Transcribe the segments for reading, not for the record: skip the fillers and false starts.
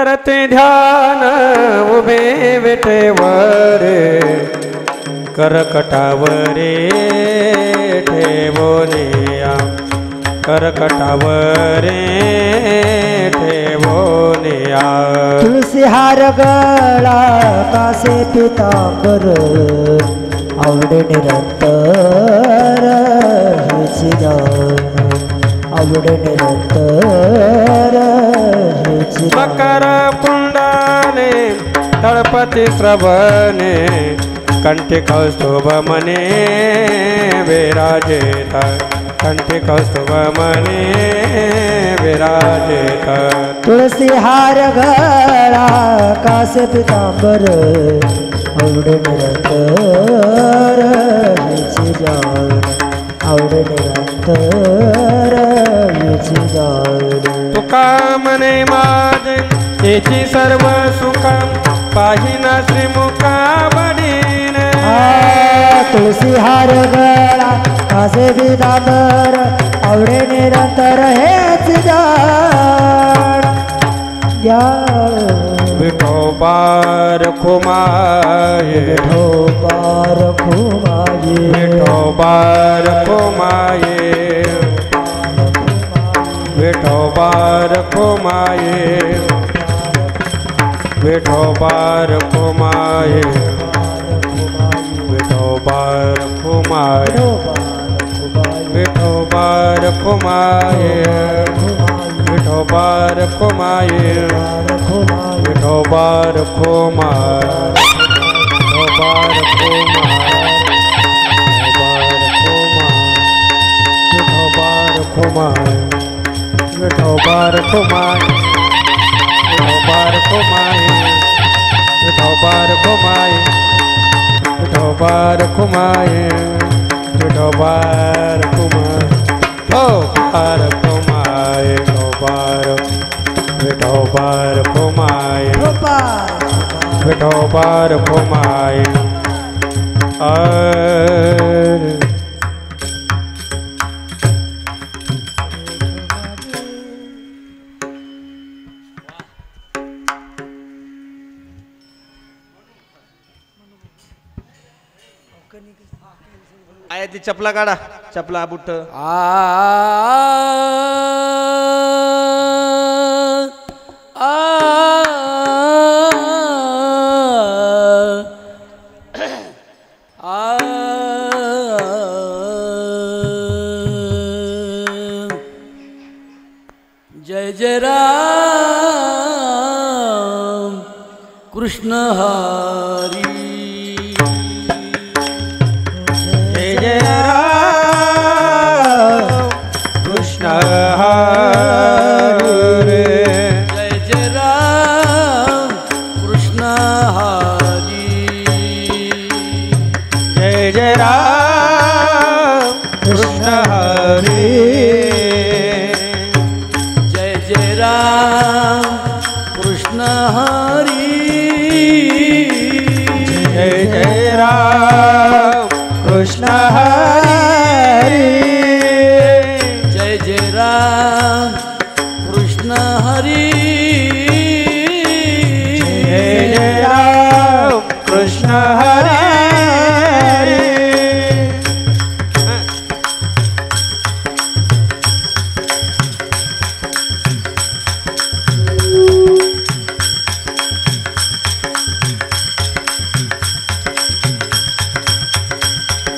करते ध्यान उभे विटेवर करकटावरे ठेवोनिया करकटावरे ठेवोनिया तुळसी हार गळा कासे पितांबर आवडे निरंतर हेची जाण आवडे निरंतर हेची मकर कुंडले तळपती श्रवणे कंठी कौस्तुभ मने विराजित कंठी कौस्तुभ मने विराजित तुळसी हार गळा कासे पितांबर आवडे निरंतर हेची जाण आवडे निरंतर हेची जाण तुका मने माझे याची सर्व सुख पाहिना श्रीमुखा बडीन तुळसी हार गळा कासे पितांबर आवडे निरंतर हेच जाण विठोबार खुमाये विठोबार खुमाये विठोबार खुमाये विठोबार खुमाये विठोबार खुमाये विठोबार खुमाये विठोबार खुमाये विठोबार खुमाये विठोबार खुमाये विठोबार खुमाये विठोबार खुमाये विठोबार खुमाये विठोबार खुमाये विठोबार खुमाये विठोबार खुमाये विठोबार खुमाये विठोबार खुमाये विठोबार खुमाये आया ती चपला काढा चपला बुट्ट जय जय राम कृष्ण हरी जय जय राम कृष्ण हरे जय जय राम कृष्ण हरी जय जय राम कृष्ण हरे जय जय राम कृष्ण हरी जय जय राम कृष्ण हरे जय जय राम कृष्ण हरी जय जय राम कृष्ण हरे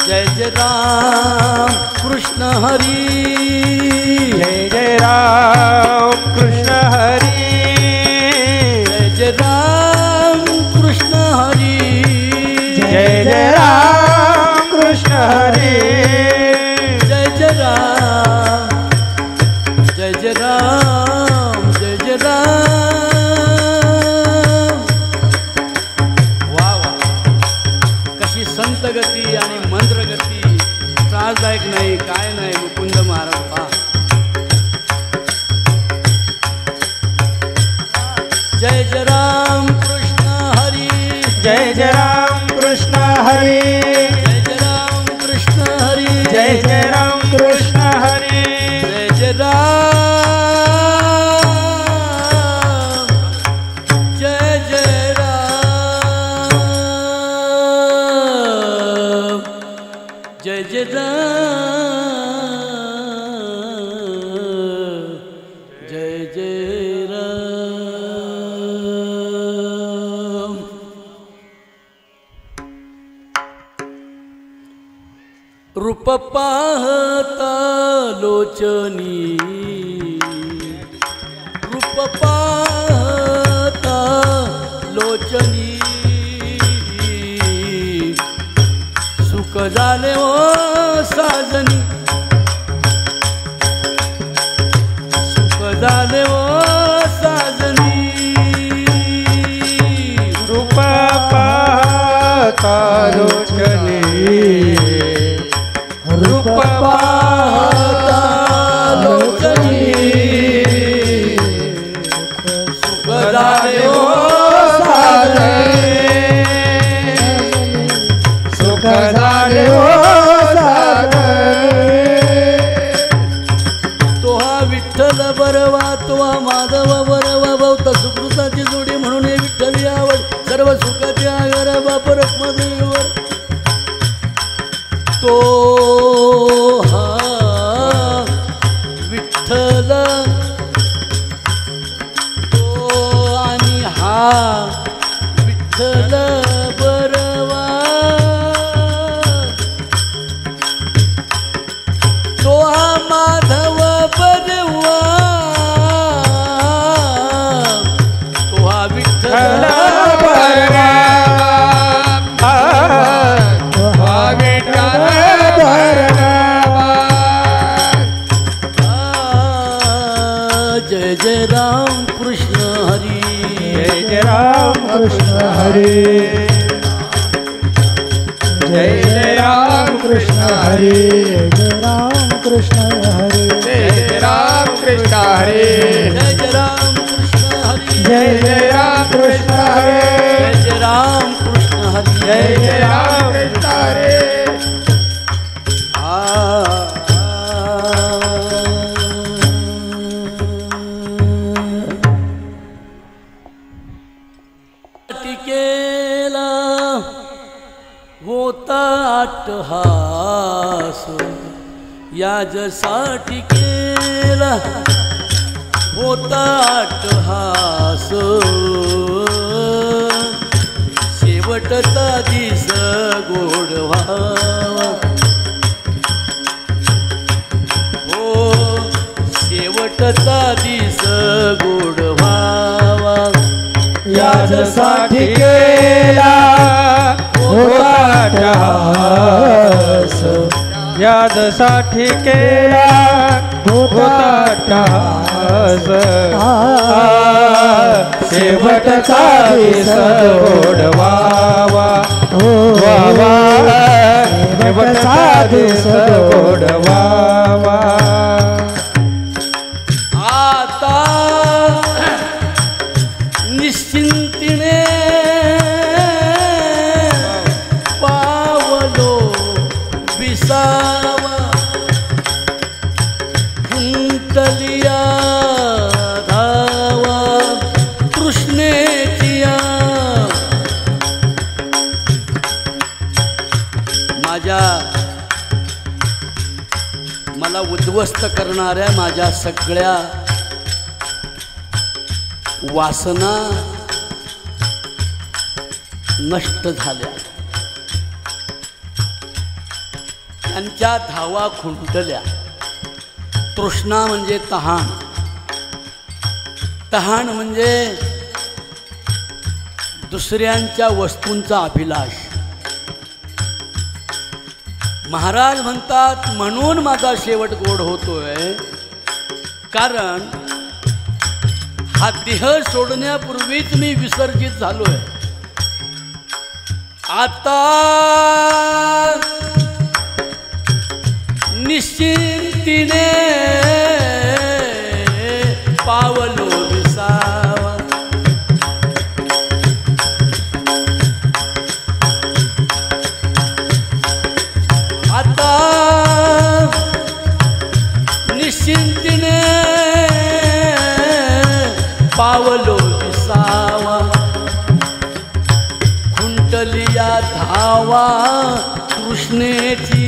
जय जय राम कृष्ण हरी जय जय राम कृष्ण हरे जय जय राम कृष्ण हरी जय जय राम कृष्ण हरे जय जय राम जय जय राम जय जय राम वा वा कशी संत गती आणि मंत्र गती त्रासदायक नाही काय नाही मुकुंद महाराज पहा जय जय राम कृष्ण हरी जय जय राम कृष्ण हरे जय जय राम कृष्ण हरी जय जय राम कृष्ण हरे जय जय राम रूप पाहता लोचनी, रूप पाहता लोचनी, सुख झाले ओ साजनी, सुख झाले ओ साजनी, रूप पाहता लोचनी, रूप पाहता लोचनी, सुख झाले ओ सुख झाले ओ तो हा विठ्ठल बरवा, तो हा माधव बरवा, भवता सुकृताची जोडी म्हणून हे विठ्ठल आवड, सर्व सुखाचे आगर बाप रखमदेवर, तो हा विठ्ठल, तो आणि हा विठ्ठल बरवा, तो हा माधव बरवा, तो हा विठ्ठल बरवा, जय जय राम कृष्ण हरी, जय जय राम कृष्ण हरी, जय जय राम कृष्ण हरी, जय राम कृष्ण हरे, जय जय राम कृष्ण हरी, जय जय राम कृष्ण हरी, जय जय राम कृष्ण हरी, जय जय राम कृष्ण हरी, जय जय राम कृष्ण हरी। टिकेला होता अट्टहास, याजसाठी केला होता अट्टहास, शेवटचा दिस गोड व्हावा, हो शेवटचा दिस गोड व्हावा, यासाठी केला होता अट्टहास, यासाठी केला होता अट्टहास, शेवटचा दिस गोड व्हावा, व्हावा, शेवटचा दिस गोड व्हावा। आता निश्चिंतीने पावलो विसावा, कुंतलिया धावा तृष्णेचिया, मला उद्ध्वस्त करणाऱ्या माझ्या सगळ्या वासना नष्ट झाल्या, त्यांच्या धावा खुंटल्या। तृष्णा म्हणजे तहान, तहान म्हणजे दुसऱ्यांच्या वस्तूंचा अभिलाष। महाराज म्हणतात म्हणून माझा शेवट गोड होतोय, कारण हा देह सोडण्यापूर्वीच मी विसर्जित झालोय। आता निश्चिंतीने पावलो विसावा। आता निश्चिंतीने पावलो विसावा, खुंटलिया धावा तृष्णेची।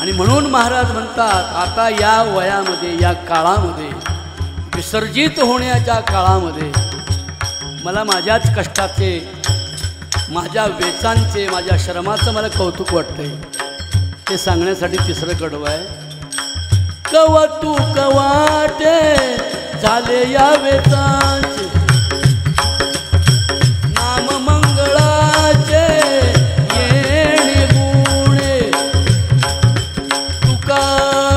आणि म्हणून महाराज म्हणतात आता या वयामध्ये, या काळामध्ये, विसर्जित होण्याच्या काळामध्ये मला माझ्याच कष्टाचे माझ्या वेचांचे माझ्या श्रमाचं मला कौतुक वाटतंय ते सांगण्यासाठी तिसरं कडवं आहे. कौतुक वाटे झाले या वेचांचे नाम मंगळाचे येणे गुणे तुका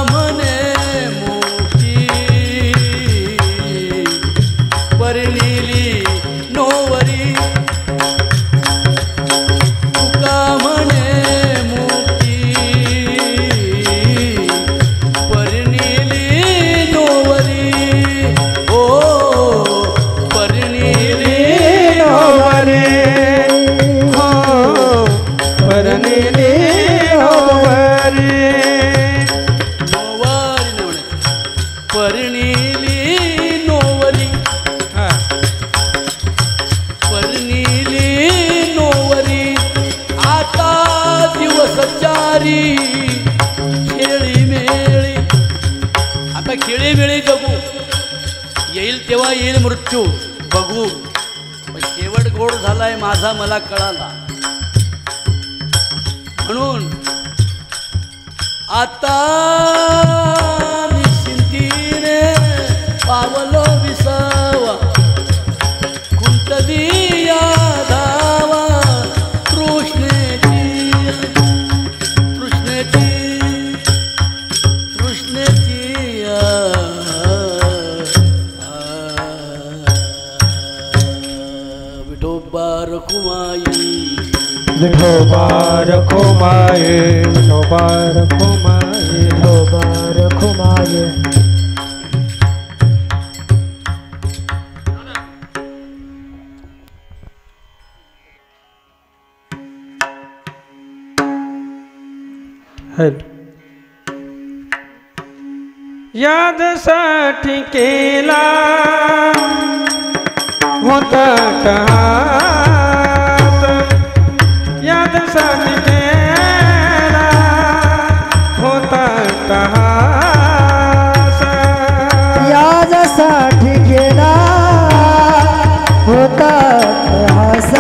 म्हणे मुकी परिणिली नोवरी तुका म्हणे मुकी परिणिली नोवरी ओ परिणिली नोवरी हो परिणिली नोवरी परिणिली नोवरी परिणिली नोवरी आता दिवस चारी खेळी मेळी आता खेळी मेळी जगू येईल तेव्हा येईल मृत्यू बघू पण शेवट गोड झालाय माझा मला कळाला म्हणून आता निश्चिंतीने पावलो विसावा कुंतली या धावा तृष्णेची तृष्णेची तृष्णेची विठोबा रखुमाई विठोबा रखुमाई विठोबा रखुमाई विठोबा रखुमाई यादसाठी केला होता टहास यादसाठी केला होता टहास यासाठी केला होता हास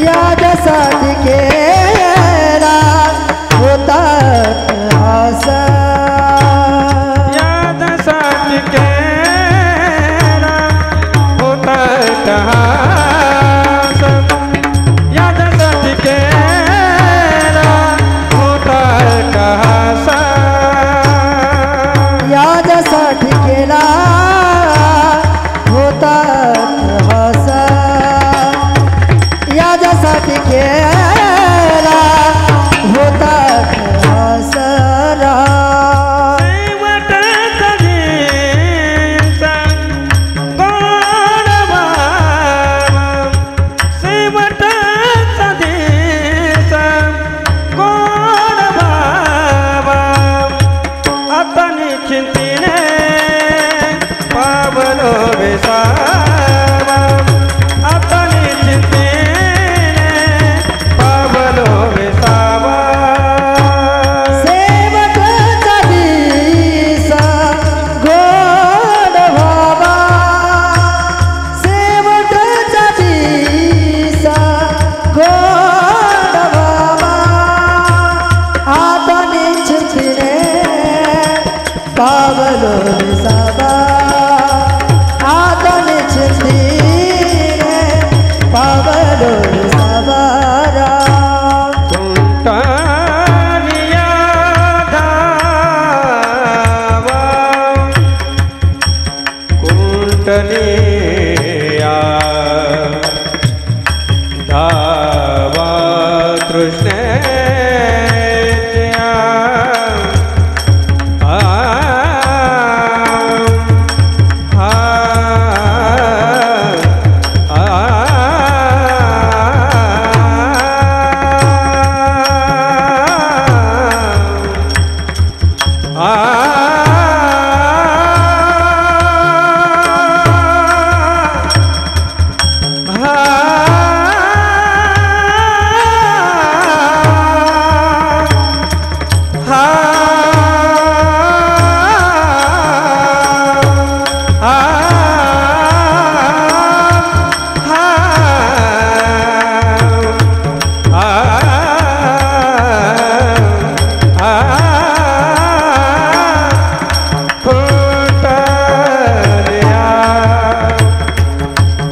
यासाठी केला होता हास यादसाठी केला होता टहास यादसाठी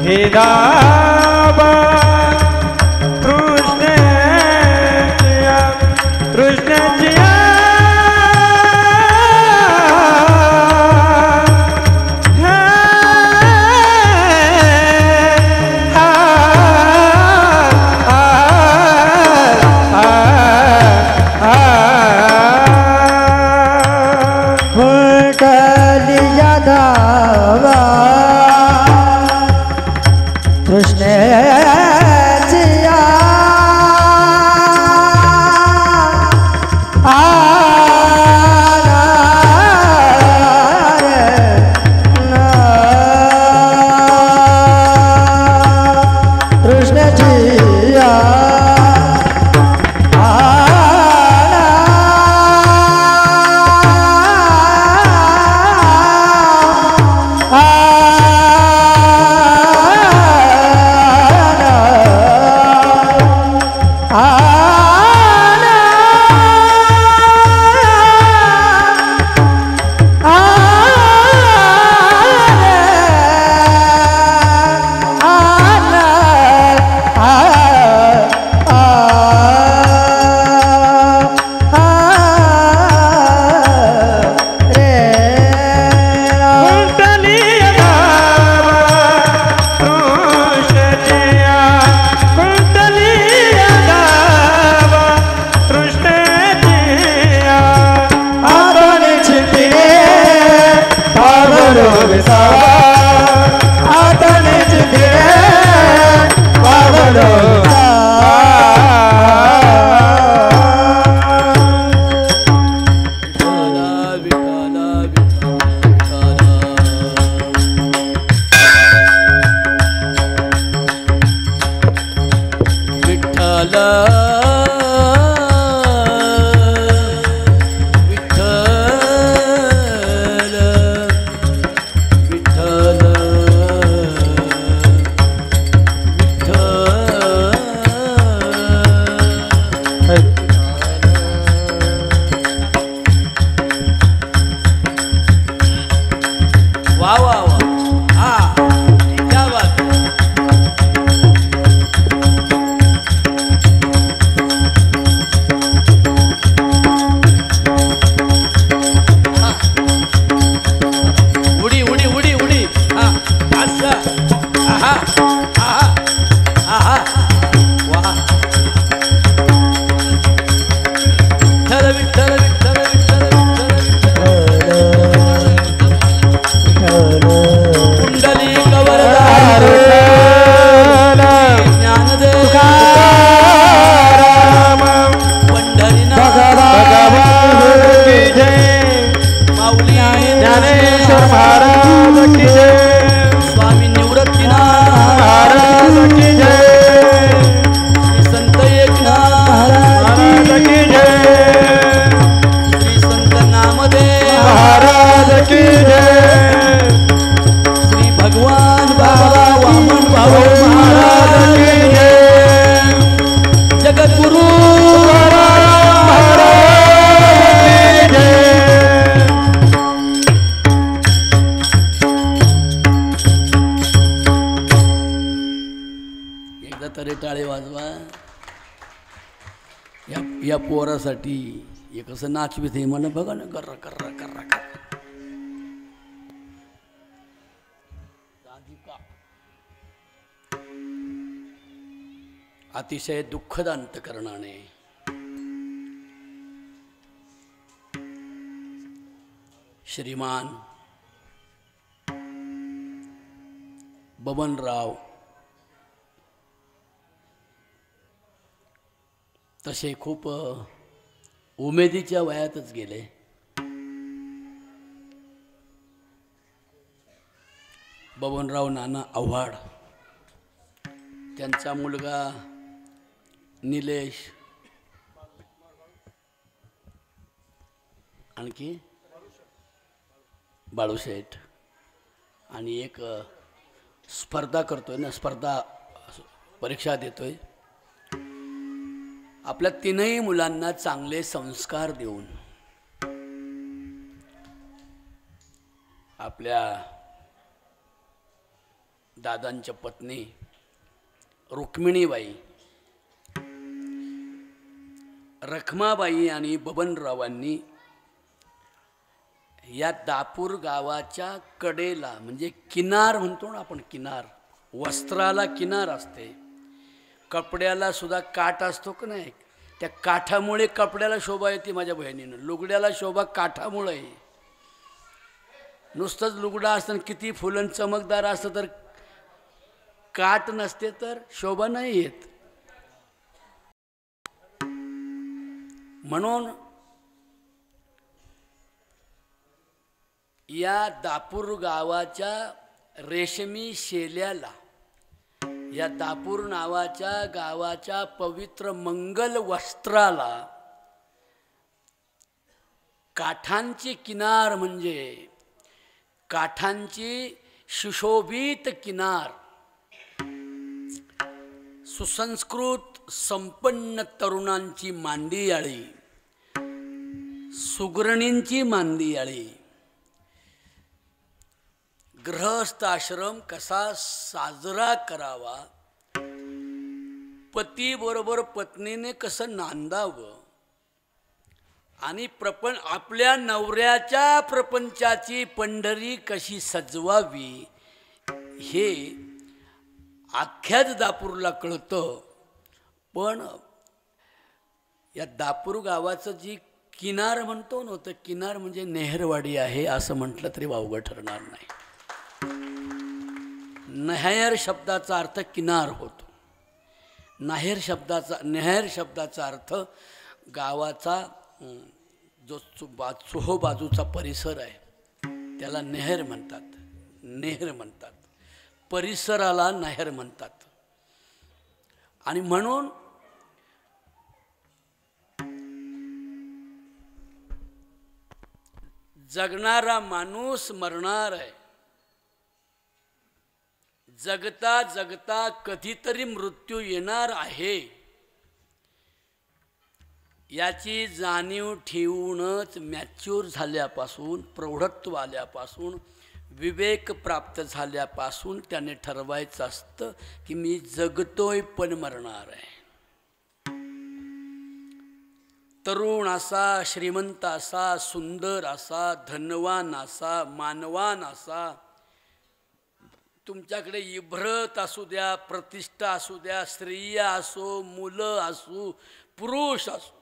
हे दाबा कृष्णाच्या कृष्णाच्या या पोरासाठी एक असं नाचवीत हे म्हणा बघा ना कर्रा कर्रा कर्रा कर्रा अतिशय दुःखद अंतकरणाने श्रीमान बबनराव तसे खूप उमेदीच्या वयातच गेले. बबनराव नाना आव्हाड, त्यांचा मुलगा निलेश, आणखी बाळूशेठ, आणि एक स्पर्धा करतोय ना, स्पर्धा परीक्षा देतोय. आपल्या तीनही मुलांना चांगले संस्कार देऊन आपल्या दादांच्या पत्नी रुक्मिणीबाई, रखमाबाई आणि बबनरावांनी या दापूर गावाच्या कडेला, म्हणजे किनार म्हणतो ना आपण, किनार, वस्त्राला किनार असते, कपड्याला सुद्धा काठ असतो का नाही, त्या काठामुळे कपड्याला शोभा येते. माझ्या बहिणीनं लुगड्याला शोभा काठामुळे. नुसतंच लुगडा असतं किती फुलन चमकदार असतं तर काठ नसते तर शोभा नाही येत. म्हणून या दापूर गावाच्या रेशमी शेल्याला, या दापूर नावाच्या गावाच्या पवित्र मंगल वस्त्राला काठांची किनार, म्हणजे काठांची सुशोभित किनार, सुसंस्कृत संपन्न तरुणांची मांदियाळी, सुगरणींची मांदियाळी, गृहस्थ आश्रम कसा साजरा करावा, पती बरोबर पत्नीने कसं नांदावं आणि आपल्या नवऱ्याच्या प्रपंचाची पंढरी कशी सजवावी हे अख्ख्याच दापूरला कळतं. पण या दापूर गावाचं जी किनार म्हणतो ना, तर किनार म्हणजे नेहरवाडी आहे असं म्हटलं तरी वावगं ठरणार नाही. नहेर शब्दाचा अर्थ किनार होतो. नेहर शब्दाचा अर्थ गावाचा जो चोहोबाजूचा परिसर आहे त्याला नेहर म्हणतात. परिसराला नेहर म्हणतात. आणि म्हणून जगणारा माणूस मरणार आहे. जगता जगता कधीतरी मृत्यू येणार आहे याची जाणीव ठेवूनच मॅच्युअर झाल्यापासून, प्रौढत्व आल्यापासून, विवेक प्राप्त झाल्यापासून त्याने ठरवायचं असतं की मी जगतोय पण मरणार आहे. तरुण असा, श्रीमंत असा, सुंदर असा, धनवान असा, मानवान असा, तुमच्याकडे इभ्रत असू द्या, प्रतिष्ठा असू द्या, स्त्रिया असो, मुलं असो, पुरुष असो,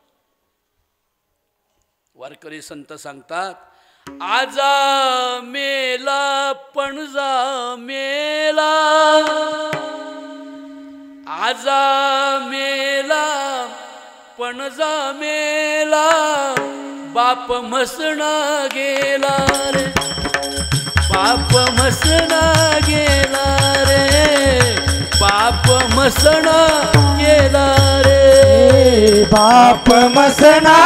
वारकरी संत सांगतात, आजा मेला पणजा मेला, आजा मेला पणजा मेला, बाप म्हसणा गेला रे, बाप म्हसणा गेला रे, बाप म्हसणा गेला रे, बाप मसना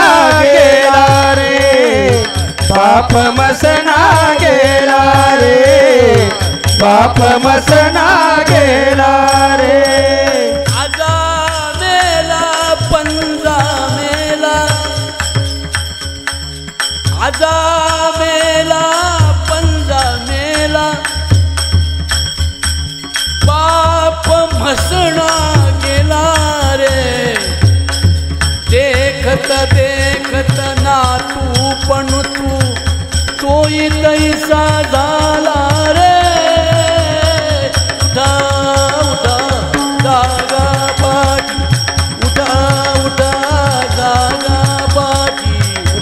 गेला रे, बाप मसना गेला रे, बाप मसना गेला रे. आजा मेला पंजा मेला, आजा मेला पंजा मेला, बाप म्हसणा गेला रे. देखत देखत ना तू पण तोही तैसा झाला रे. उठा उठा जागा पाठी, उठा उठा जागा पाठी,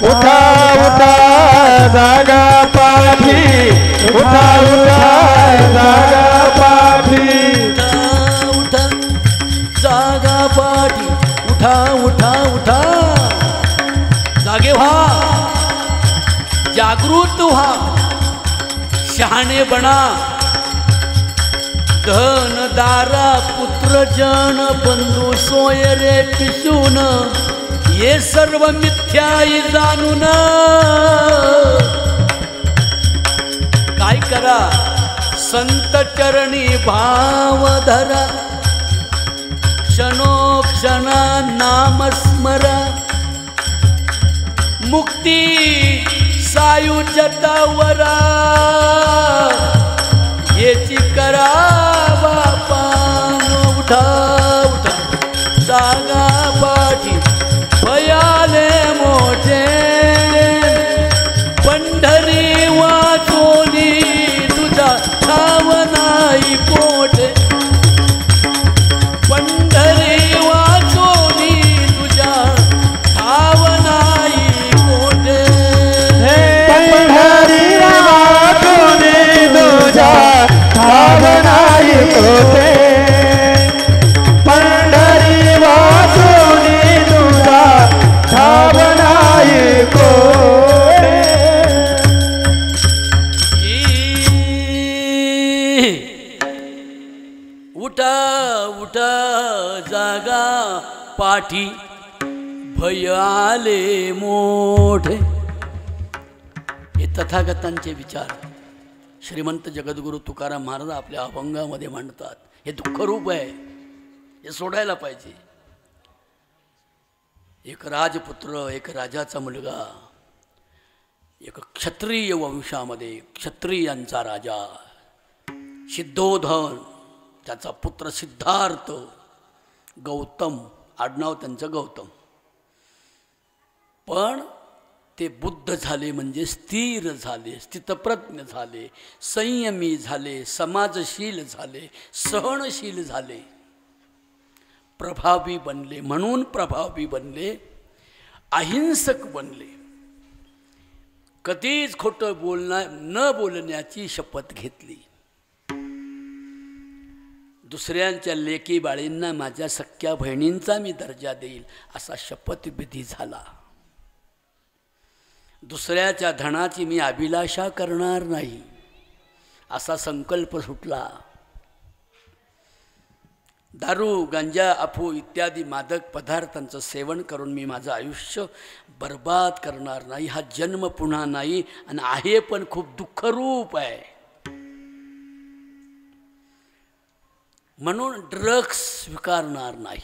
उठा उठा जागा पाठी, उठा उठा जागा पाठी, उठा उठा जागा पाठी, उठा उठा उठा. जागे व्हा, जागृत व्हा, शहाणे बना. धन दारा पुत्र जन बंधू सोय रे पिशून, ये सर्व मिथ्याई जाणून काय करा, संत चरणी भाव धरा, क्षणोक्षणा नाम स्मरा, मुक्ती सायुज्यतावरा, याची करा बापान उठा उठा जागा पाठी भयाले मोठे पंढरी वाचोली तुझा ठाव नाही पोटे पंढरी वाचोली तुझा ठाव नाही पोटे पंढरी वाचोली तुझा ठाव नाही पोटे पंढरी वाचोली तुझा ठाव नाही पोटे उठा उठा जागा पाठी भय आले मोठे. हे तथागतांचे विचार श्रीमंत जगद्गुरु तुकाराम महाराज आपल्या अभंगामध्ये मांडतात. हे दुःखरूप आहे, हे सोडायला पाहिजे. एक राजपुत्र, एक राजाचा मुलगा, एक क्षत्रिय वंशामध्ये क्षत्रियांचा राजा सिद्धोधन, त्याचा पुत्र सिद्धार्थ, गौतम आडनाव त्यांचं गौतम. पण ते बुद्ध झाले म्हणजे स्थिर झाले, स्थितप्रज्ञ झाले, संयमी झाले, समाजशील झाले, सहनशील झाले, प्रभावी बनले. म्हणून प्रभावी बनले, अहिंसक बनले. कधीच खोटं न बोलण्याची शपथ घेतली. दुसऱ्यांच्या लेकी बाळींना माझ्या सख्या बहिणींचा मी दर्जा देईल असा शपथविधी झाला. दुसऱ्याच्या धनाची मी अभिलाषा करणार नाही असा संकल्प सुटला. दारू, गांजा, अफू इत्यादी मादक पदार्थांचं सेवन करून मी माझं आयुष्य बर्बाद करणार नाही. हा जन्म पुन्हा नाही आणि आहे पण खूप दुःखरूप आहे. म्हणून ड्रग्स स्वीकारणार नाही.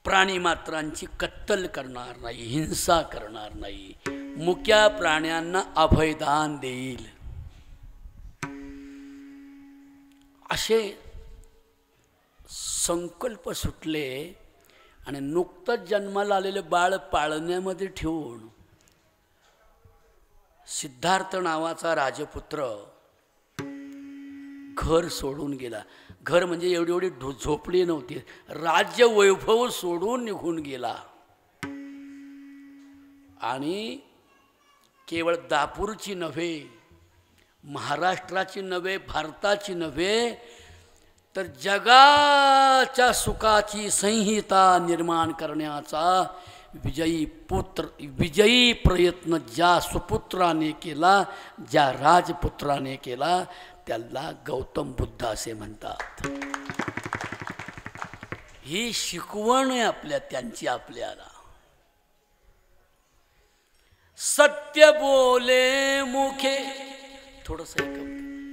प्राणीमात्रांची कत्तल करणार नाही, हिंसा करणार नाही, मुक्या प्राण्यांना अभयदान देईल असे संकल्प सुटले. आणि नुकतंच जन्माला आलेले बाळ पाळण्यामध्ये ठेवून सिद्धार्थ नावाचा राजपुत्र घर सोडून गेला. घर म्हणजे एवढी एवढी झोपडी नव्हती, राज्य वैभव सोडून निघून गेला. आणि केवळ दापूरची नव्हे, महाराष्ट्राची नव्हे, भारताची नव्हे, तर जगाच्या सुखाची संहिता निर्माण करण्याचा विजयी प्रयत्न ज्या सुपुत्राने केला, ज्या राजपुत्राने केला, त्याला गौतम बुद्ध असे म्हणतात. ही शिकवण आहे त्यांची आपल्याला. सत्य बोले मुखे. थोडंसं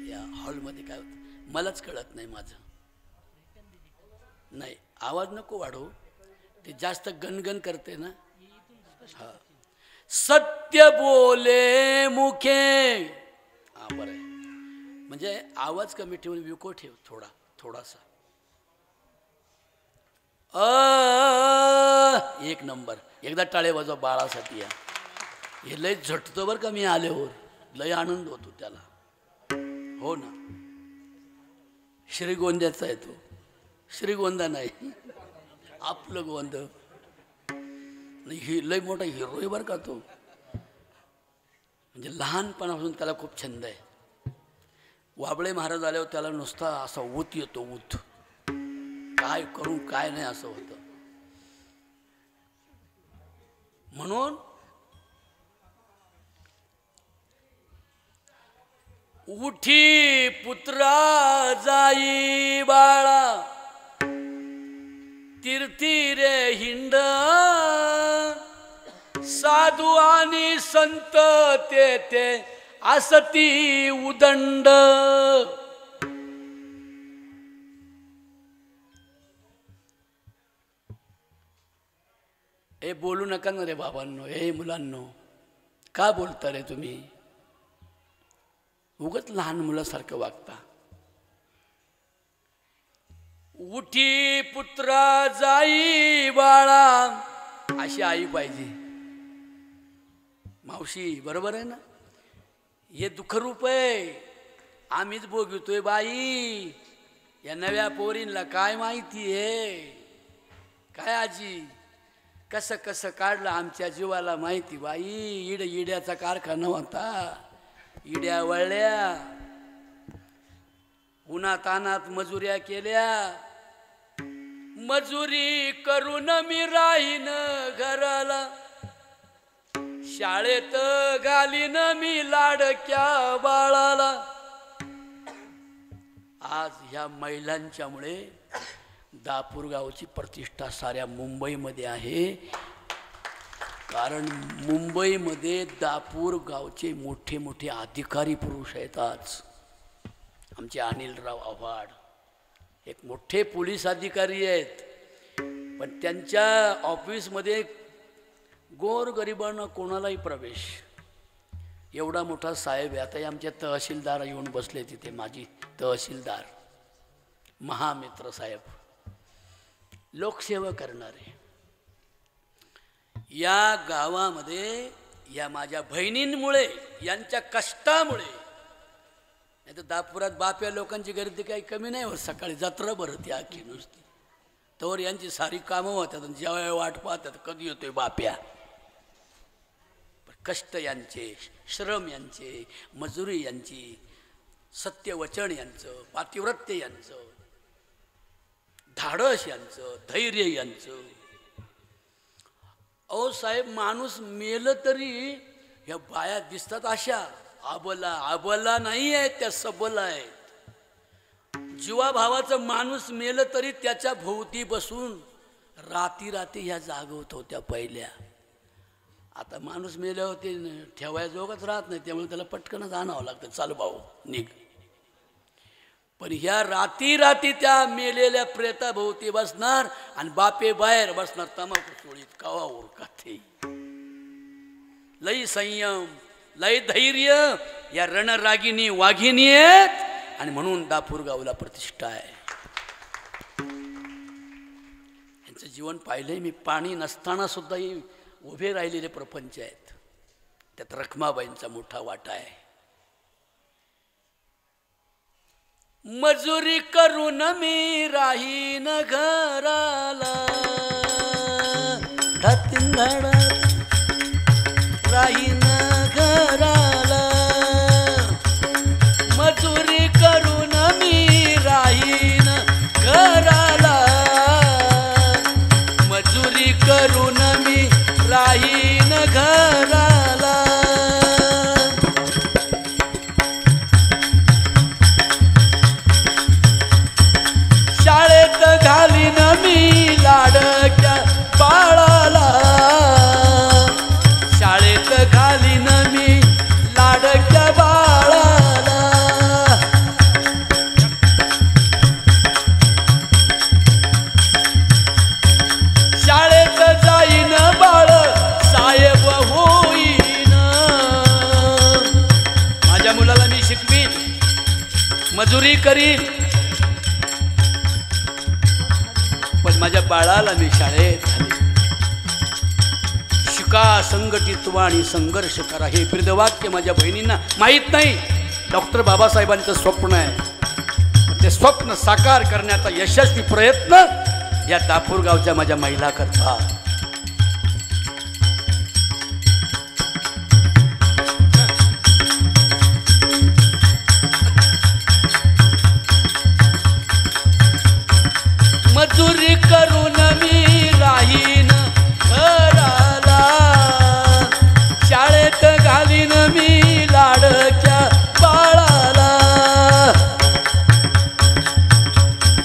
या हॉलमध्ये काय होतं मलाच कळत नाही. माझं नाही, आवाज नको वाढवू, ते जास्त गणगण करते ना. हा, सत्य बोले मुखे. हा, बरं आहे. म्हणजे आवाज कमी ठेवून विको ठेव थोडासा. एक नंबर. एकदा टाळे वाजवा बाळासाठी. या हे लय झटतो बरं का. मी आल्यावर लय आनंद होतो त्याला. हो ना, श्रीगोंद्याचा आहे तो. श्रीगोंदा नाही, आपलं गोंद. ही लय मोठा हिरो आहे बरं का तो. म्हणजे लहानपणापासून त्याला खूप छंद आहे. वाबळे महाराज आल्यावर त्याला नुसता असा ऊत येतो, ऊत. काय करू काय नाही असं होतं. म्हणून उठी पुत्रा जाई बाळा, तीर्थी रे हिंड, साधू आणि संत तेथे असती उदंड. हे बोलू नका ना रे बाबांनो, हे मुलांनो, का बोलता रे तुम्ही? उगत लहान मुलासारखं वागता. उठी पुत्रा जाई बाळा, अशी आई पाहिजे. मावशी बरोबर आहे ना? हे दुःखरूप आहे, आम्हीच भोगतोय बाई. या नव्या पोरींला काय माहिती आहे? काय आजी कसं कसं काढलं आमच्या जीवाला माहिती बाई. इड्याचा कारखाना होता, इड्या वळल्या, उन्हातानात मजुऱ्या केल्या. मजुरी करून मी राहीन घराला, शाळेत घालीन मी लाडक्या बाळाला. आज ह्या महिलांच्यामुळे दापूर गावची प्रतिष्ठा साऱ्या मुंबईमध्ये आहे. कारण मुंबईमध्ये दापूर गावचे मोठे मोठे अधिकारी पुरुष आहेत. आज आमचे अनिलराव आव्हाड एक मोठे पोलीस अधिकारी आहेत, पण त्यांच्या ऑफिसमध्ये गोरगरिबांना कोणालाही प्रवेश. एवढा मोठा साहेब आहे. आता आमच्या तहसीलदार येऊन बसले तिथे, माझी तहसीलदार महामित्र साहेब, लोकसेवा करणारे. या गावामध्ये या माझ्या बहिणींमुळे, यांच्या कष्टामुळे, नाही तर दापुरात बाप्या लोकांची गर्दी काही कमी नाही होत. सकाळी जत्रा भरते आखी नुसती, तर यांची सारी कामं होतात, जेव्हा वाट पाहतात कधी येतोय बाप्या. कष्ट यांचे, श्रम यांचे, मजुरी यांची, सत्यवचन यांचं, पातिव्रत्य यांचं, धाडस यांचं, धैर्य यांचं. अहो साहेब, माणूस मेलं तरी ह्या बाया दिसतात अशा आबला. आबला नाही आहेत त्या, सबला आहेत. जीवाभावाचं माणूस मेलं तरी त्याच्या भोवती बसून राती राती ह्या जागवत होत्या पहिल्या. आता माणूस मेल्यावर ते ठेवायजोगच राहत नाही, त्यामुळे त्याला पटकनच आणावं लागतं, चाल भाऊ निघ. पण ह्या राती राती त्या मेलेल्या प्रेताभोवती बसणार आणि बापे बाहेर बसणार तमाखू चोळीत. कवा उरका ते. लई संयम, लई धैर्य या रणरागिनी वाघिणी आहेत, आणि म्हणून दापूर गावला प्रतिष्ठा आहे. यांचं जीवन पाहिलंय मी. पाणी नसताना सुद्धा उभे राहिलेले प्रपंच आहेत. त्यात रखमाबाईंचा मोठा वाटा आहे. मजुरी करून मी राहीन घराला, राहीन घराला. मजुरी करून मी राहीन घराला, मजुरी करून मी राहीन घराला. शाळेत घालीन मी लाडक्या बाळाला, शाळेत घालीन मी लाडक्या बाळाला. शाळेत जाईन बाळ साहेब होईन. माझ्या मुलाला मी शिकवीन, मजुरी करीन, पण माझ्या बाळाला मी शाळेत घालीन. शिका, संघटित व्हा आणि संघर्ष करा, हे ब्रीदवाक्य माझ्या बहिणींना माहीत नाही. डॉक्टर बाबासाहेबांचं स्वप्न आहे, ते स्वप्न साकार करण्याचा यशस्वी प्रयत्न या दापूर गावच्या माझ्या महिला करतात. मजुरी करून मी राहीन घराला, शाळेत घालीन मी लाडक्या बाळाला.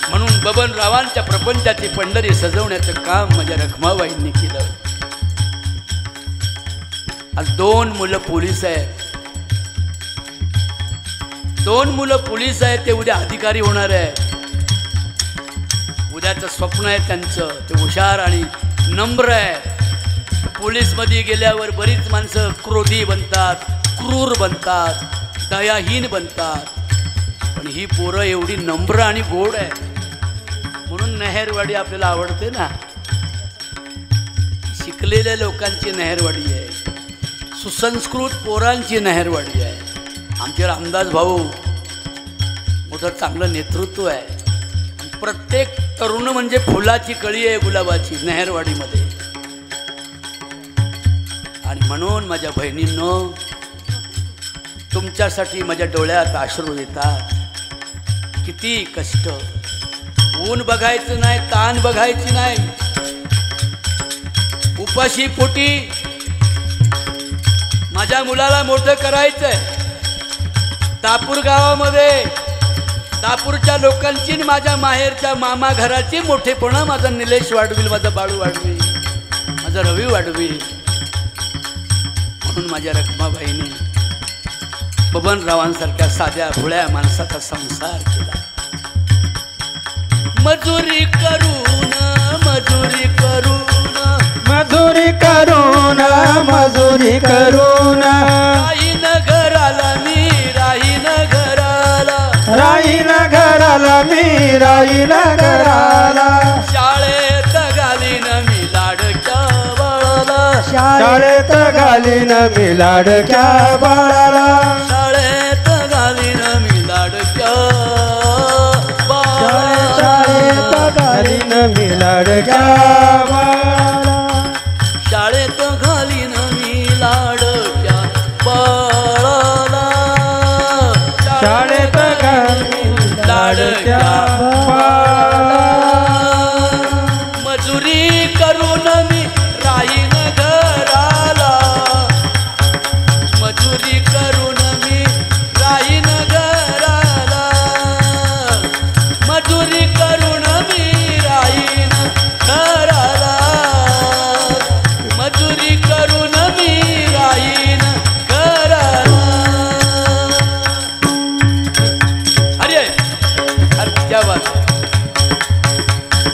म्हणून बबनरावांच्या प्रपंचाची पंढरी सजवण्याचं काम माझ्या रखमाबाईंनी केलं. आज 2 मुलं पोलीस आहेत, 2 मुलं पोलीस आहेत, ते उद्या अधिकारी होणार आहेत. उद्याचं स्वप्न आहे त्यांचं, ते हुशार आणि नम्र आहे. पोलीसमध्ये गेल्यावर बरीच माणसं क्रोधी बनतात, क्रूर बनतात, दयाहीन बनतात. पण ही पोरं एवढी नम्र आणि गोड आहे म्हणून नहेरवाडी आपल्याला आवडते ना. शिकलेल्या लोकांची नहेरवाडी आहे, सुसंस्कृत पोरांची नहेरवाडी आहे. आमचे रामदास भाऊ मोठं चांगलं नेतृत्व आहे. प्रत्येक तरुण म्हणजे फुलाची कळी आहे गुलाबाची नहेरवाडीमध्ये. आणि म्हणून माझ्या बहिणींनो, तुमच्यासाठी माझ्या डोळ्यात अश्रू येतात. किती कष्ट, ऊन बघायचं नाही, ताण बघायची नाही, उपाशी पोटी माझ्या मुलाला मोठं करायचंय. दापूर गावामध्ये दापूरच्या लोकांची आणि माझ्या माहेरच्या मामा घराची मोठेपणा माझा निलेश वाढविल, माझा बाळू वाढवी, माझा रवी वाढवी. म्हणून माझ्या रखमाबाईने बबनरावांसारख्या साध्या भोळ्या माणसाचा संसार केला. मजुरी करून मजुरी करून मजुरी करून मजुरी करून राहीन घराला मी राहीन घराला राहीन घराला मी राहीन घराला शाळेत घालीन मी लाडक्या बाळाला शाळेत घालीन मी लाडक्या बाळाला शाळेत घालीन मी लाडक्या शाळेत घालीन मी लाडक्या बाळाला शाळेत घालीन मी लाडक्या बाळाला शाळेत घालीन लाडक्या बाळाला मजुरी करून मी राहीन घराला मजुरी करून मी राहीन घराला मजुरी करून मी राहीन घराला मजुरी करून मी राहीन घराला. अरे अरे क्या बात.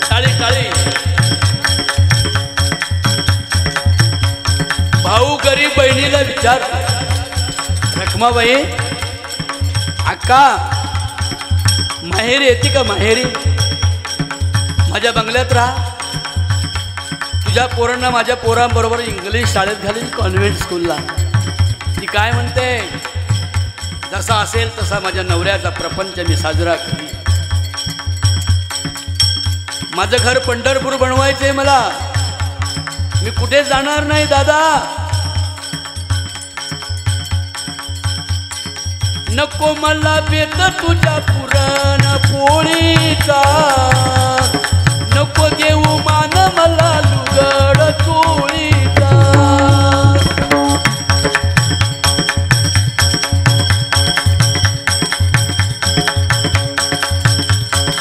टाळी टाळी. भाऊ गरीब बहिणीला विचार, रखमाबाई अक्का माहेरी येते का माहेरी? माझ्या बंगल्यात राहा. तुझ्या पोरांना माझ्या पोरांबरोबर इंग्लिश शाळेत घालीन, कॉन्व्हेंट स्कूलला. ती काय म्हणते, जसा असेल तसा माझ्या नवऱ्याचा प्रपंच मी साजरा करीन. माझं घर पंढरपूर बनवायचंय मला, मी कुठे जाणार नाही दादा. नको मला बेत तुझ्या पुरण पोळीचा, नको देऊ मान मला लुगड चोळीचा.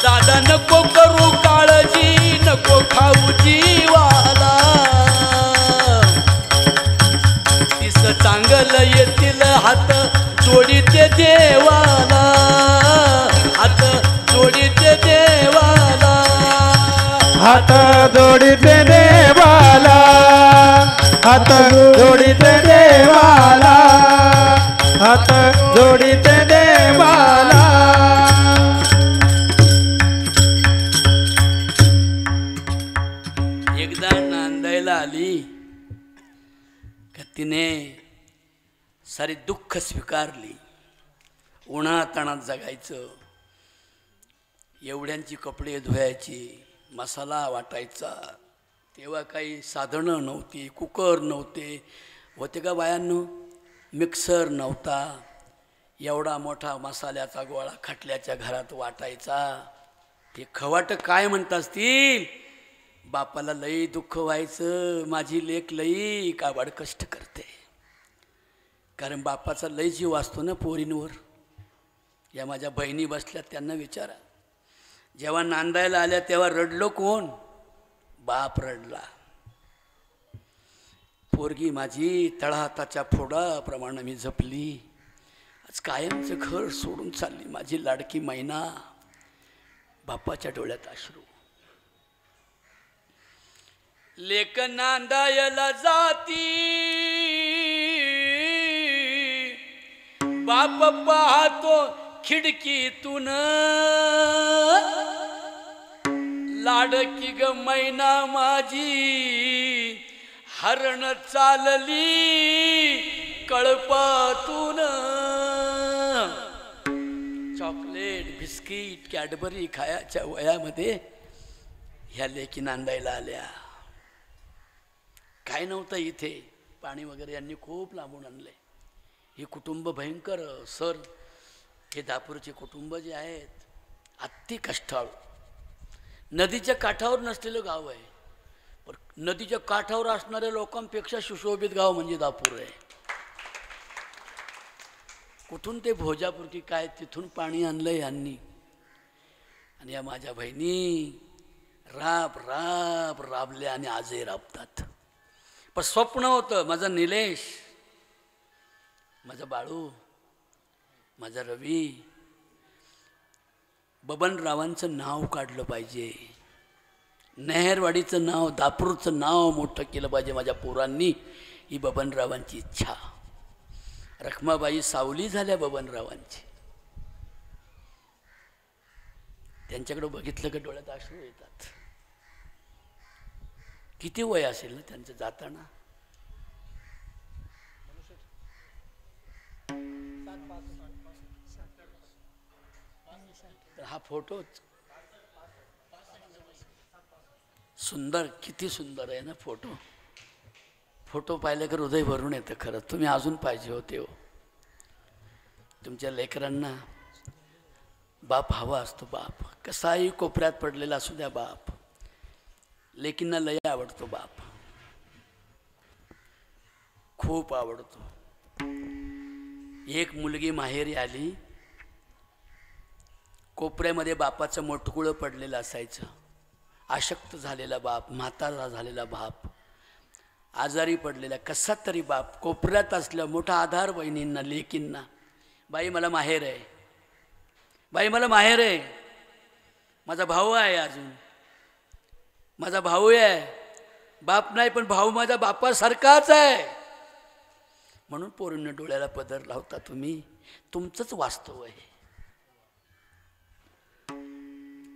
दादा नको करू काळजी, नको खाऊ जीवाला. तिस चांगलं येतील हात जोडीते देवाला, हात जोडीते देवाला. हात जोडीते देवाला, हात जोडीते देवाला, हात जोडीते देवाला. एकदा नांदायला आली का तिने सारी दुःख स्वीकारली. उन्हाताणात जगायचं, एवढ्यांची कपडे धुवायची, मसाला वाटायचा. तेव्हा काही साधनं नव्हती, कुकर नव्हते, होते का बायांनो? मिक्सर नव्हता. एवढा मोठा मसाल्याचा गोळा खटल्याच्या घरात वाटायचा. ते खवाट काय म्हणत असतील, बापाला लई दुःख व्हायचं, माझी लेक लई काबाड कष्ट करते. कारण बापाचा लई जीव असतो ना पोरींवर. या माझ्या बहिणी बसल्या, त्यांना विचारा. जेव्हा नांदायला आल्या तेव्हा रडलो कोण? बाप रडला. पोरगी माझी तळहाताच्या फोडाप्रमाणे मी जपली, आज कायमचं घर सोडून चालली माझी लाडकी मैना. बापाच्या डोळ्यात अश्रू. लेक नांदायला जाती बाप पाहतो खिडकीतून लाडकी ग मैना माझी हरण चालली कळपातून चॉकलेट बिस्किट कॅडबरी खायच्या वयामध्ये ह्या लेकी नांदायला आल्या. काय नव्हतं इथे, पाणी वगैरे यांनी खूप लांबून आणलंय. हे कुटुंब भयंकर सर, हे दापूरचे कुटुंब जे आहेत अति कष्टाळू. नदीच्या काठावर नसलेलं गाव आहे, पण नदीच्या काठावर असणाऱ्या लोकांपेक्षा सुशोभित गाव म्हणजे दापूर आहे. कुठून ते भोजापूर की काय तिथून पाणी आणलं यांनी. आणि या माझ्या बहिणी राबल्या आणि आजही राबतात. पण स्वप्न होतं माझा निलेश, माझा बाळू, माझा रवी, बबनरावांचं नाव काढलं पाहिजे, नेहरवाडीचं नाव, दापूरचं नाव मोठं केलं पाहिजे माझ्या पोरांनी. ही बबनरावांची इच्छा. रखमाबाई सावली झाल्या बबनरावांची. त्यांच्याकडे बघितलं का डोळ्यात अश्रू येतात. किती वय असेल ना त्यांचं जाताना. हा फोटोच सुंदर, किती सुंदर आहे ना फोटो. फोटो पाहिले का हृदय भरून येतं. खरं तुम्ही अजून पाहिजे होते हो. तुमच्या लेकरांना बाप हवा असतो. बाप कसाही कोपऱ्यात पडलेला असू द्या, बाप लेकींना लय आवडतो. बाप खूप आवडतो. एक मुलगी माहेरी आली, कोपऱ्यामध्ये बापाचं मोटकुळं पडलेलं असायचं. अशक्त झालेला बाप, म्हातारा झालेला बाप, आजारी पडलेला कसा तरी बाप कोपऱ्यात असल्या मोठा आधार बहिणींना, लेकींना. बाई मला माहेर आहे, बाई मला माहेर आहे, माझा भाऊ आहे, अजून माझा भाऊ आहे, बाप नाही पण भाऊ माझ्या बापासारखाच आहे. म्हणून पोरींना डोळ्याला पदर लावता तुम्ही. तुमचंच वास्तव आहे.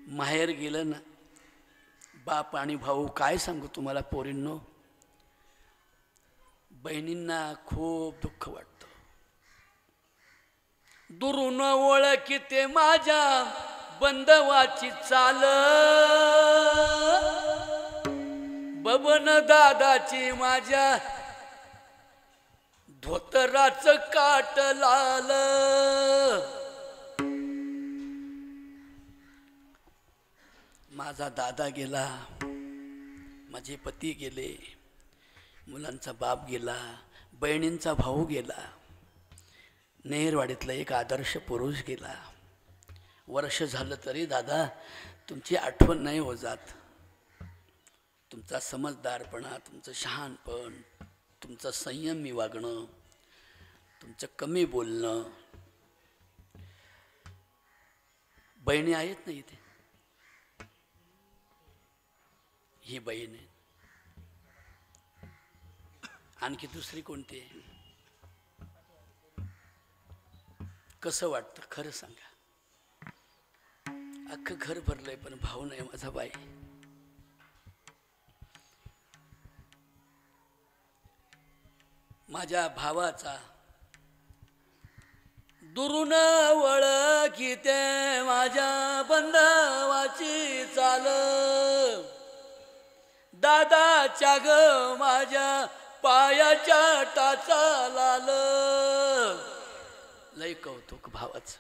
माहेर गेलं ना बाप आणि भाऊ, काय सांगू तुम्हाला पोरींनो, बहिणींना खूप दुःख वाटतं. दुरून ओळखीते माझ्या बंधवाची चाल, बबन दादाची माझ्या धोतराचं काट लाल. माझा दादा गेला, माझे पती गेले, मुलांचा बाप गेला, बहिणींचा भाऊ गेला, नेहरवाडीतला एक आदर्श पुरुष गेला. वर्ष झालं तरी दादा तुमची आठवण नाही हो जात. तुमचा समजदारपणा, तुमचं शहाणपण, तुमचं संयमी वागणं, तुमचं कमी बोलणं. बहिणी आहेत ना इथे, ही बहीण आहे. आणखी दुसरी कोणती आहे? कसं वाटतं खरं सांगा. अख्खं घर भरलंय पण भाऊ नाही माझा. बाई माझ्या भावाचा दुरून ओळखीते माझ्या बंधवाची चाल, दादाच्या ग माझ्या पायाच्या टाचा लाल. लय कौतुक भावाचं.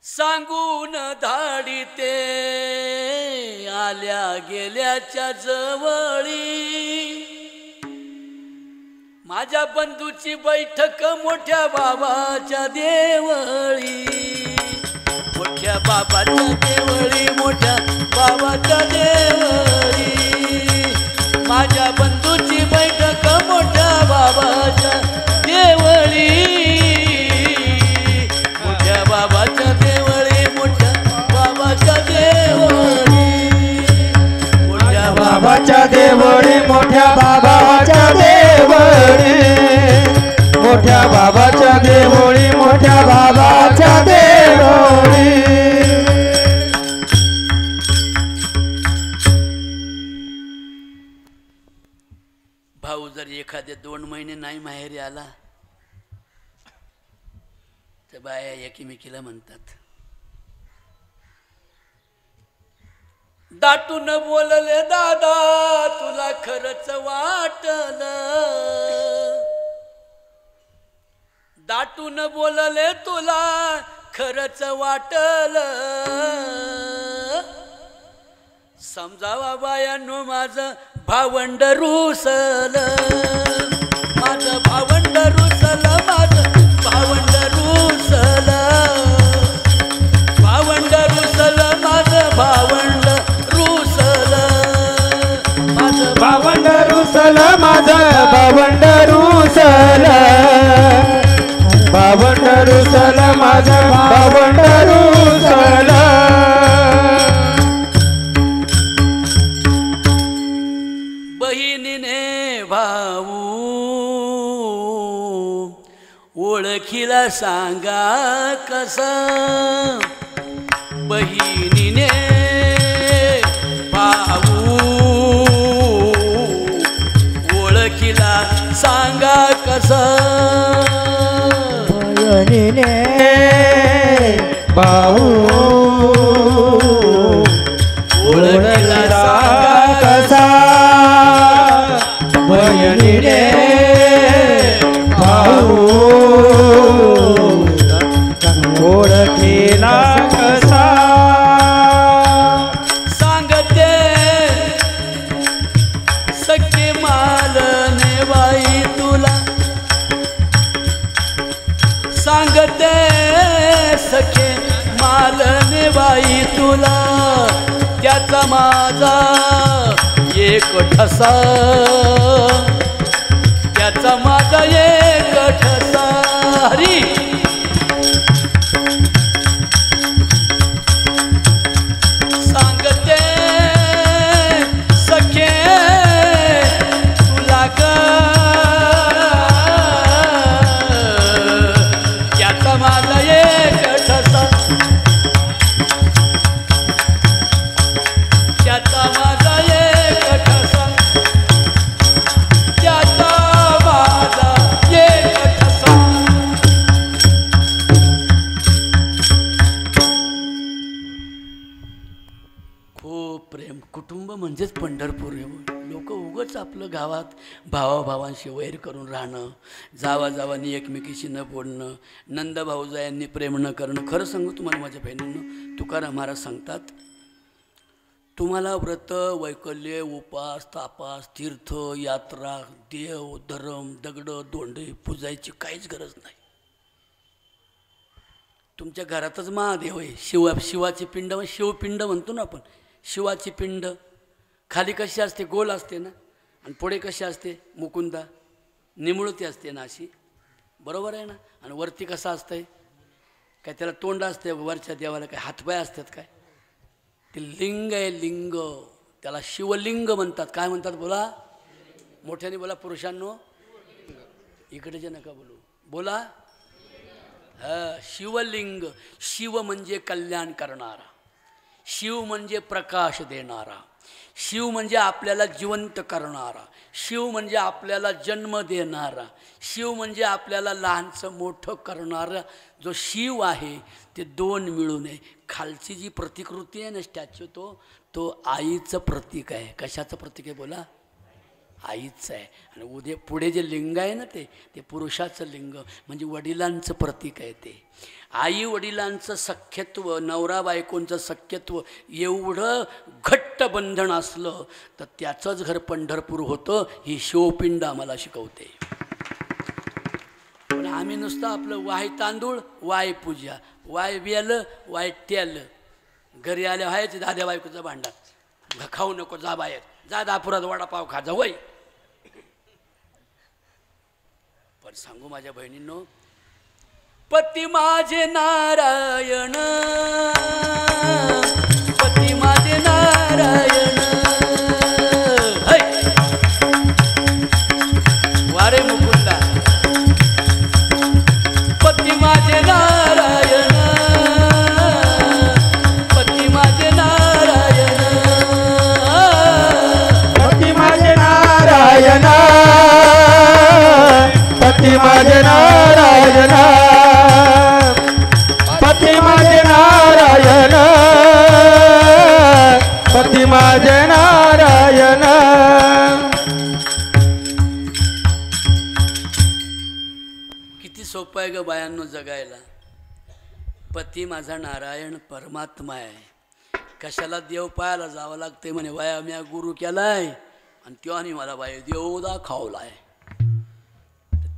सांगून धाडी ते आल्या गेल्याच्या जवळी, माझ्या बंधूची बैठक मोठ्या बाबाच्या देवळी, मोठ्या बाबाच्या देवळी, मोठ्या बाबाच्या देवळी. माझ्या बंधूची बैठक मोठ्या बाबाच्या देवळी, मोठ्या बाबाच्या देवळी, मोठ्या बाबाच्या देवळी. बाबाच्या देवळी मोठ्या बाबाच्या देवळी मोठ्या बाबाच्या देवळी मोठ्या बाबाच्या देवळी भाऊ जर एखादे 2 महिने नाही माहेरी आला तर बाया एकमेकीला म्हणतात दाटून बोलले दादा तुला खरंच वाटलं दाटून बोलले तुला खरंच वाटलं समजावा बायांनो माझं भावंड रुसल माझं भावंड रुसल माझं भावंड रुसल भावंड रुसल माझं भावंड रुसल माझं भावंड रुसल माझं भावंड रुसल भावंड रुसल माझं भावंड रुसल बहिणीने भाऊ ओळखीला सांगा कसं बहिणीने भाऊ ओळखीला सांगा कसं बहिणीने भाऊ ओळखीला सांगा कसा बहिणीने भाऊ ओळखीला कसा सांगते सख्खे मालने बाई तुला सांगते सखे मालने बाई तुला त्याचा माझा एक ठसा त्याचा माझा एक ठसा हरी सांगते सखे तुला ग त्याचा माझा एक ठसा त्याचा माझा एक ठसा त्याचा माझा एक ठसा खूप प्रेम कुटुंब म्हणजेच पंढरपूर लोक उगाच आपलं गावात भावाभावांशी वैर करून राहणं जावाजावांनी एकमेकीशी न बोलणं नंदभाऊजा यांनी प्रेम न करणं खरं सांगू तुम्हाला माझ्या बहिणींनो तुकाराम महाराज सांगतात तुम्हाला व्रत वैकल्य उपास तापास तीर्थ यात्रा देव धरम दगडं दोंडे पूजायची काहीच गरज नाही तुमच्या घरातच महादेव आहे शिवाची पिंड शिवपिंड म्हणतो ना आपण शिवाची पिंड खाली कशी असते गोल असते ना आणि पुढे कशी असते मुकुंदा निमुळती असते ना अशी बरोबर आहे ना आणि वरती कसं असतंय काय त्याला तोंड असते वरच्या देवाला काय हातपाय असतात काय ते लिंग आहे लिंग त्याला शिवलिंग म्हणतात काय म्हणतात बोला मोठ्याने बोला पुरुषांनो इकडे जे नका बोलू बोला शिवलिंग शिव म्हणजे कल्याण करणारा शिव म्हणजे प्रकाश देणारा शिव म्हणजे आपल्याला जिवंत करणारा शिव म्हणजे आपल्याला जन्म देणारा शिव म्हणजे आपल्याला लहानचं मोठं करणारा जो शिव आहे ते दोन मिळून आहे खालची जी प्रतिकृती आहे ना स्टॅच्यू तो आईचं प्रतीक आहे कशाचं प्रतीक आहे बोला आईचं आहे आणि पुढे जे लिंग आहे ना ते पुरुषाचं लिंग म्हणजे वडिलांचं प्रतीक आहे ते आई वडिलांचं सख्यत्व नवरा बायकोंचं सख्यत्व एवढं घट्ट बंधन असलं तर त्याचंच घर पंढरपूर होतं ही शिवपिंड आम्हाला शिकवते पण आम्ही नुसतं आपलं वाय तांदूळ वाय पूजा वाय बेलं वाय तेल घरी आल्या व्हायचं दाद्या बायकोचं भांडण खाऊ नको जा बाहेर जा दापुरात वडापाव खा जा वय पण सांगू माझ्या बहिणींनो पती माझे नारायण पती माझे नारायण पती माझे नारायण, पती माझे नारायण, पती माझे नारायण. किती सोपं आहे ग बायांनो जगायला. पती माझा नारायण परमात्मा आहे. कशाला देव पायाला जावं लागते म्हणे. बाया मी गुरु केलाय आणि तेव्हा मला बाई देव दाखवलाय.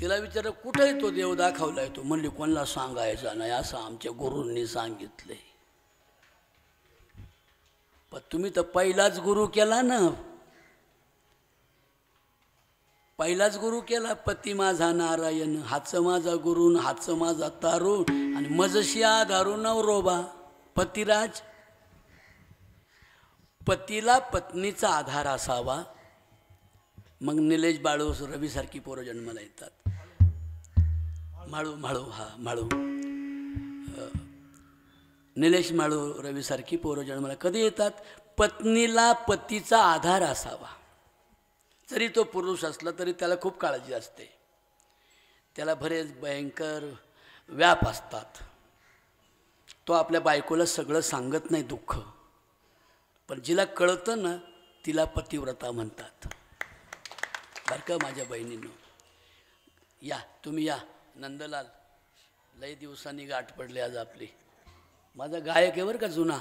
तिला विचार कुठे तो देव दाखवलाय. तो म्हणली कोणाला सांगायचा नाही असं आमच्या गुरूंनी सांगितले. पण तुम्ही तर पहिलाच गुरु केला ना. पहिलाच गुरु केला. पती माझा नारायण, हाच माझा गुरु, हाच माझा तारुण आणि मजशी आधारू नवरोबा पतिराज. पतीला पत्नीचा आधार असावा मग निलेश बाळू रवीसारखी पोरं जन्माला येतात. माळू निलेश माळू रवीसारखी पोरं जन्माला कधी येतात. पत्नीला पतीचा आधार असावा. जरी तो पुरुष असला तरी त्याला खूप काळजी असते. त्याला बरेच भयंकर व्याप असतात. तो आपल्या बायकोला सगळं सांगत नाही दुःख. पण जिला कळतं ना तिला पतिव्रता म्हणतात. बरं का माझ्या बहिणींनो. या तुम्ही या. नंदलाल लई दिवसांनी गाठ पडली आज आपली. माझा गायक आहे बरं का जुना.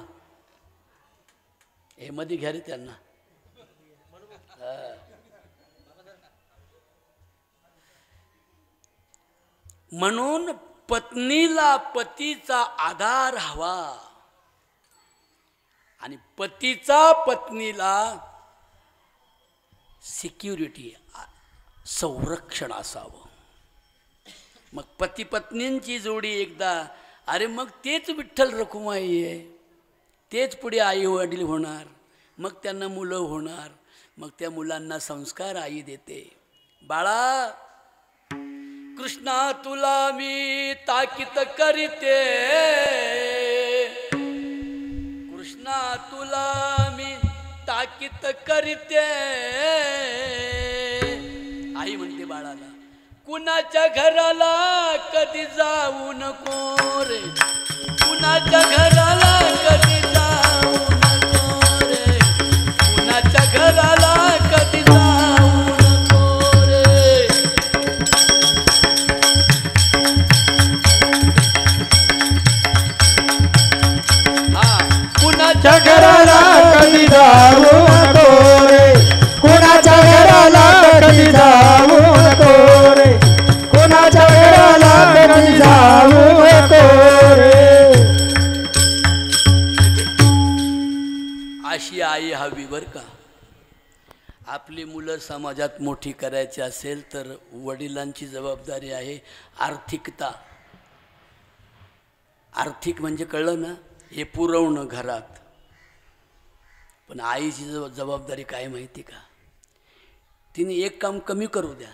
हे मध्ये घ्या रे त्यांना. म्हणून पत्नीला पतीचा आधार हवा आणि पतीचा पत्नीला सिक्युरिटी संरक्षण असावं. मग पती पत्नींची जोडी एकदा अरे मग तेच विठ्ठल रखुमाई आहे. तेच पुढे आई वडील होणार. मग त्यांना मुलं होणार. मग त्या मुलांना संस्कार आई देते. बाळा कृष्णा तुला मी ताकीत करीते, कृष्णा तुला मी ताकीत करीते. आई म्हणते बाळाला कुणाच्या घराला कधी जाऊ नको रे, कुणाच्या घराला कधी जाऊ नको रे, कुणाच्या घराला कधी जाऊ नको रे. कुणाच्या घराला कधी जाऊ नको रे, कुणाच्या घराला कधी जाऊ नको रे, कुणाच्या घराला कधी जाऊ नको रे. अशी आई हवी बर का. आपली मुलं समाजात मोठी करायची असेल तर वडिलांची जबाबदारी आहे आर्थिकता. आर्थिक म्हणजे कळलं ना, हे पुरवणं घरात. पण आईची जबाबदारी काय माहिती का. तिने एक काम कमी करू द्या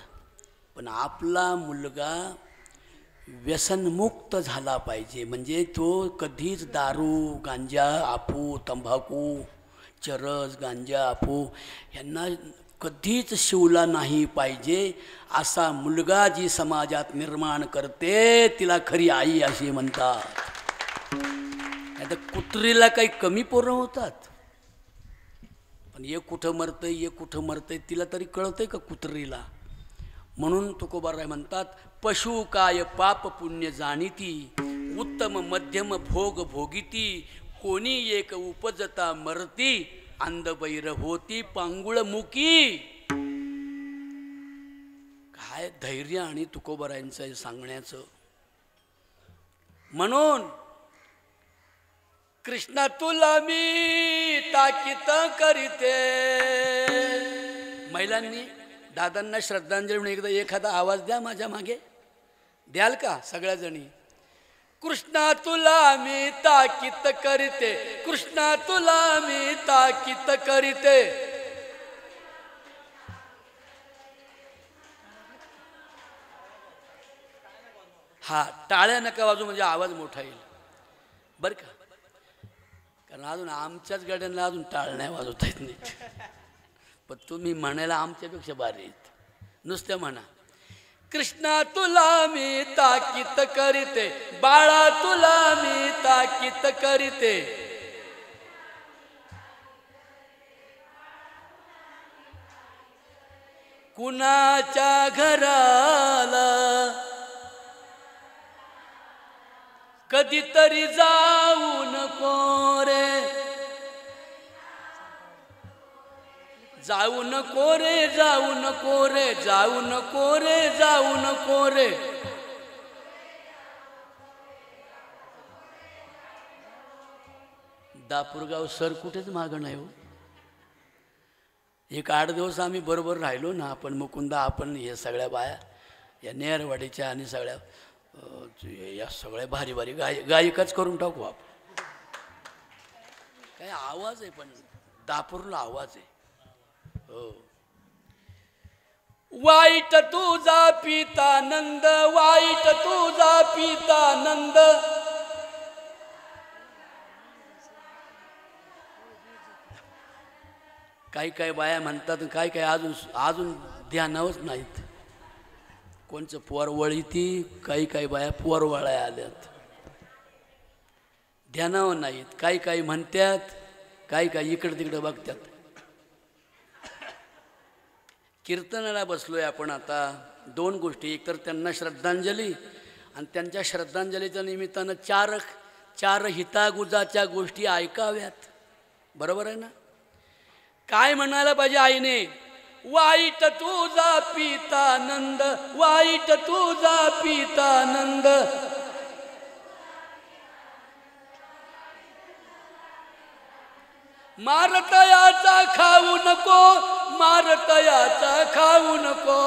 पण आपला मुलगा व्यसनमुक्त झाला पाहिजे. म्हणजे तो कधीच दारू गांजा आपू तंबाखू चरस गांजा आपू यांना कधीच शिवला नाही पाहिजे. असा मुलगा जी समाजात निर्माण करते तिला खरी आई अशी म्हणतात. नाही तर कुत्रीला काही कमी पोरं होतात. पण एक कुठं मरतंय एक कुठं मरतंय तिला तरी कळतंय का कुत्रीला. म्हणून तुकोबाराय म्हणतात पशु काय पाप पुण्य जाणीती, उत्तम मध्यम भोग भोगिती, कोणी एक उपजता मरती, अंधबैर होती पांगुळ मुकी. काय धैर्य आणि तुकोबारायांचं सांगण्याचं. म्हणून कृष्णा तुला मी ताकीत करीते. महिलांनी दादांना श्रद्धांजली म्हणून एकदा एखादा आवाज द्या माझ्या मागे. द्याल का सगळ्याजणी. कृष्णा तुला मी ताकीत करीते, कृष्णा तुला मी ताकीत करीते. हा टाळ्या नका वाजू म्हणजे आवाज मोठा येईल बरं का. कारण अजून आमच्याच गाड्यांना अजून टाळ नाही वाजवता येत नीट. पण तुम्ही म्हणायला आमच्यापेक्षा भारी आहेत. नुसत्या म्हणा कृष्णा तुला मी ताकीत करीते, बाळा तुला मी ताकीत करीते. कुणाच्या घराला कधीतरी जाऊ नको रे, जाऊ नको रे, जाऊ नको रे, जाऊ नको रे, जाऊ नको रे. दापूरगाव सर कुठेच मागं नाही हो. एक 8 दिवस आम्ही बरोबर राहिलो ना, आपण मुकुंदा, आपण हे सगळ्या बाया या नेरवाडीच्या आणि सगळ्या या सगळ्या भारी भारी गायकच करून टाकू आपण. काय आवाज आहे, पण दापूरला आवाज आहे. हो. वाईट तुझा पिता नंद, वाईट तुझा पिता नंद, काही काही बाया म्हणतात, काय काय अजून अजून ध्यानावच नाहीत. कोणचं पोरवळी ती, काही काही बाया पोरवळ्या आल्यात, ध्यानावर नाहीत. काही काही म्हणतात, काही काही इकडं तिकडं बघतात. कीर्तनाला बसलोय आपण आता. 2 गोष्टी, एकतर त्यांना श्रद्धांजली आणि त्यांच्या श्रद्धांजलीच्या निमित्तानं चार हितागुजाच्या गोष्टी ऐकाव्यात. बरोबर आहे ना? काय म्हणायला पाहिजे आईने? वाईट तुझा पिता नंद, वाईट तुझा पिता नंद, मारतयाचा खाऊ नको, मारतयाचा खाऊ नको.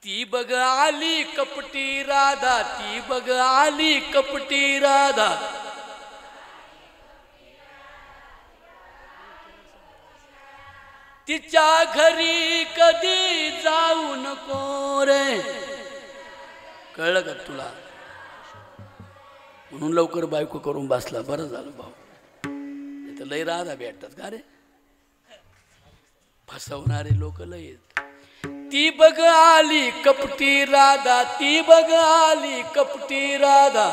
ती बघ आली कपटी राधा, ती बघ आली कपटी राधा. तिच्या घरी कधी जाऊ नको रे. कळलं का तुला? म्हणून लवकर बायको करून बसला. बरं झालं भाऊ, तर लय राधा भेटतात का रे, फसवणारे लोक लय आहेत. ती बघ आली कपटी राधा, ती बघ आली कपटी राधा.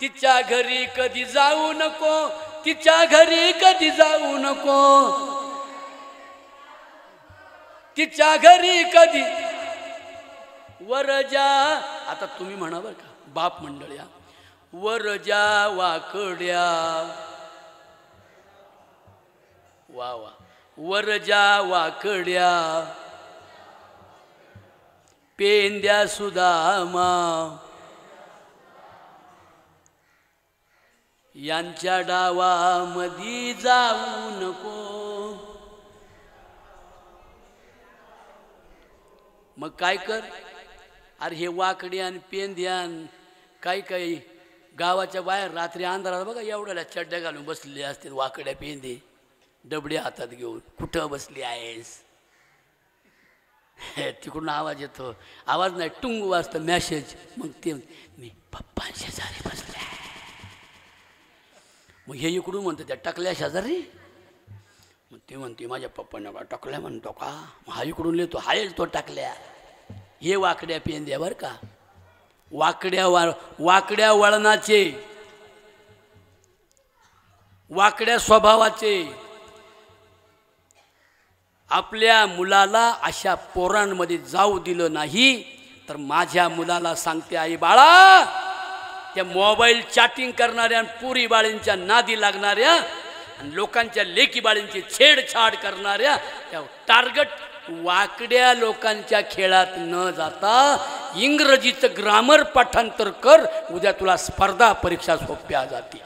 तिच्या घरी कधी जाऊ नको, तिच्या घरी कधी जाऊ नको, तिच्या घरी कधी वरजा. आता तुम्ही म्हणा बरं का बाप मंडळ्या, वरजा वाकड्या, वा वा, वरजा वाकड्या, पेंद्या सुदामा, यांच्या डावामधी जाऊ नको. मग काय कर, अरे हे वाकडी आणि पेंद्यान काही काही गावाच्या बाहेर रात्री अंधारात बघा एवढ्याला चड्ड्या घालून बसलेले असतील वाकड्या पेंदे, डबडे हातात घेऊन. कुठं बसली आहेस? तिकडून आवाज येतो, आवाज नाही टुंग वाजतं मेसेज. मग ते मी पप्पांच्या शेजारी बसले. मग हे इकडून म्हणतो त्या टकल्या शेजारी. मग ते म्हणते माझ्या पप्पांना का टकल्या म्हणतो का? हा इकडून लिहितो हायच तो टाकल्या. हे वाकड्या पेंद्या बरं का, वाकड्या वळणाचे, वाकड्या स्वभावाचे. आपल्या मुलाला अशा पोरांमध्ये जाऊ दिलं नाही तर माझ्या मुलाला सांगते आई बाळा, त्या मोबाईल चॅटिंग करणाऱ्या पुरी बाळींच्या नादी लागणाऱ्या आणि लोकांच्या लेकी बाळींची छेडछाड करणाऱ्या त्या टार्गेट वाकड्या लोकांच्या खेळात न जाता इंग्रजीचं ग्रामर पाठांतर कर. उद्या तुला स्पर्धा परीक्षा सोप्या जातील.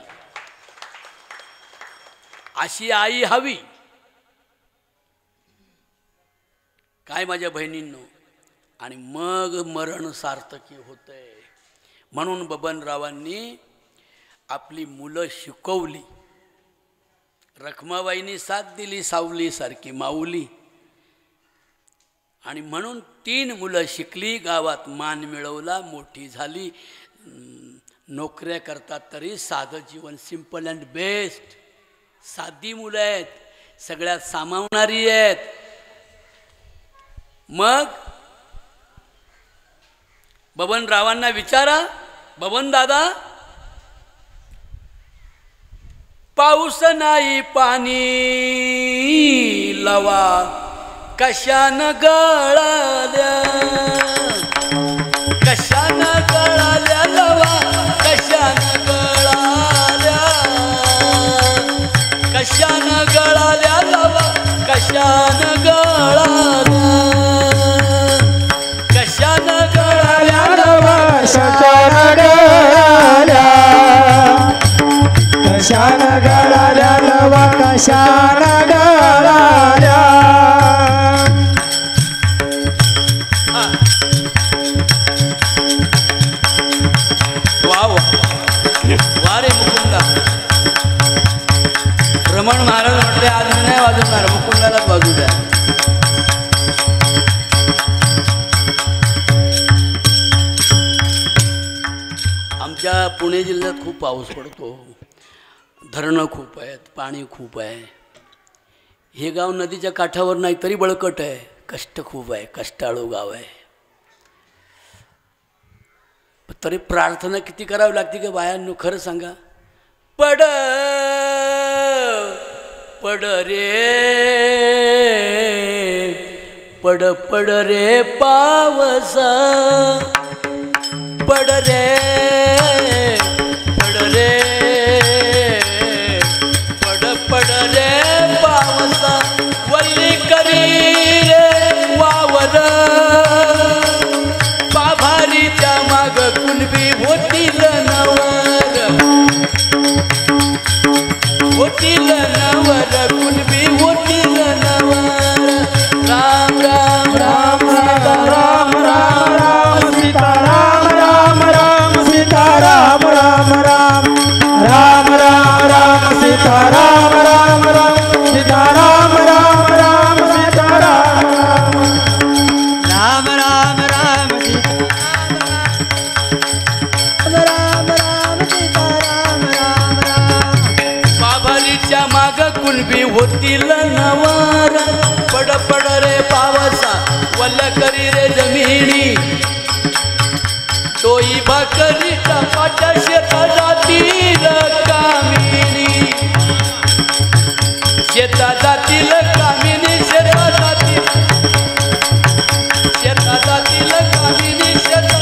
अशी आई हवी. काय माझ्या बहिणींनो, आणि मग मरण सार्थकी होतंय. म्हणून बबनरावांनी आपली मुलं शिकवली. रखमाबाईंनी साथ दिली सावली सारखी माऊली, आणि म्हणून 3 मुलं शिकली, गावात मान मिळवला, मोठी झाली, नोकऱ्या करतात, तरी साधं जीवन, सिंपल अँड बेस्ट. साधी मुलं आहेत, सगळ्यात सामावणारी आहेत. मग बबनरावांना विचारा, बबन दादा, पाऊस नाही पाणी लवा कशानं गळाल्या, कशानं गळाल्या लवा, कशानं गळाल्या, कशानं गळाल्या लवा, कशानं गळाल्या, कशानं गळाल्या लवा, कशानं गळाल्या, कशानं गळाल्या लवा, कशानं गळाल्या. वा रे मुकुंदा. रमण महाराज म्हटले आज मी नाही वाजवणार, मुकुंदालाच वाजू द्या. आमच्या पुणे जिल्ह्यात खूप पाऊस पडतो, धरणं खूप आहेत, पाणी खूप आहे. हे गाव नदीच्या काठावर नाही तरी बळकट आहे, कष्ट खूप आहे, कष्टाळू गाव आहे. तरी प्रार्थना किती करावी लागते का बायांनो, खरं सांगा. पड पड रे, पड पड रे पावसा, पड रे, पड रे, पड पड रे पावसा, वल्ली करी रे वावर, पाभारीच्या माग कुणबी होतील नवर, होतील नवर, कुणबी होतील नवर. राम राम राम राम राम राम सीता राम राम राम सीता राम राम राम राम राम राम सीता राम राम राम सीता राम राम राम सीता राम राम राम राम राम राम सीता राम राम राम. पाभारीच्या माग कुणबी होतील नवर, पड पड रे पावसा, वल्ल करी रे जमिनी, तोई भाकरी टपाटा शेता जातील कामिनी, शेता जातील कामिनी, शेता जातील, शेता जातील कामिनी, शेता.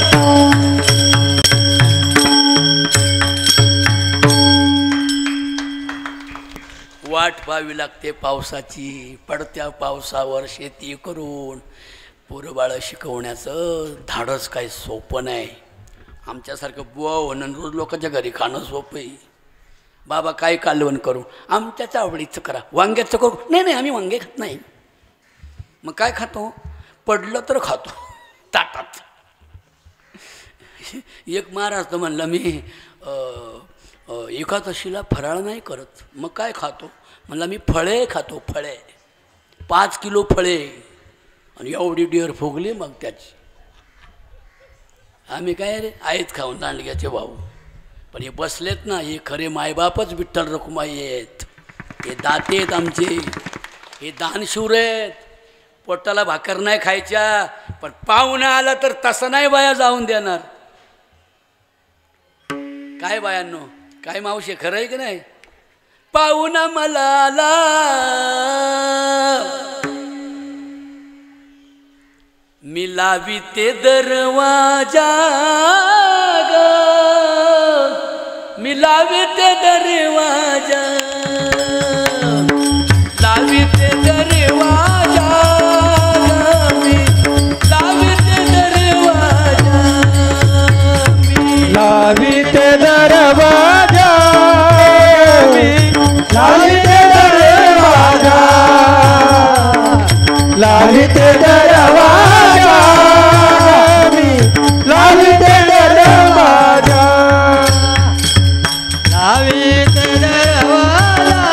वाट पाहावी लागते पावसाची. पडत्या पावसावर शेती करून पोरबाळं शिकवण्याचं धाडस काही सोपं नाही. आमच्यासारखं बुवा होणं रोज लोकांच्या घरी खाणं सोपं आहे. बाबा काय कालवण करू, आमच्याच आवडीचं करा, वांग्याचं करू, नाही नाही आम्ही वांगे खात नाही. मग काय खातो, पडलं तर खातो ताटात. एक महाराज तर म्हणला मी एकादशीला फराळ नाही करत, मग काय खातो, म्हणला मी फळे खातो, फळे 5 किलो फळे, आणि एवढी डिअर फुगली. मग त्याची आम्ही काय रे आहेत खाऊन दांडग्याचे भाऊ, पण हे बसलेत ना, हे खरे मायबापच विठ्ठल रखुमाई आहेत. हे दाते आहेत आमचे, हे दानशूर आहेत. पोटाला भाकर नाही खायच्या, पण पाहुणा आला तर तसं नाही बाया जाऊन देणार. काय बायांनो, काय मावशी, खरं आहे की नाही. पाहुणा मला आला, मी लावी ते दरवाजा ग, मी लावी ते दरवाजा, लावी ते दरवाजा, मी लावी ते दरवाजा, मी लावी ते दरवाजा, मी लावी ते दरवाजा, लावी ते दरवाजा, मी लावी ते दरवाजा, लावी ते दरवाजा,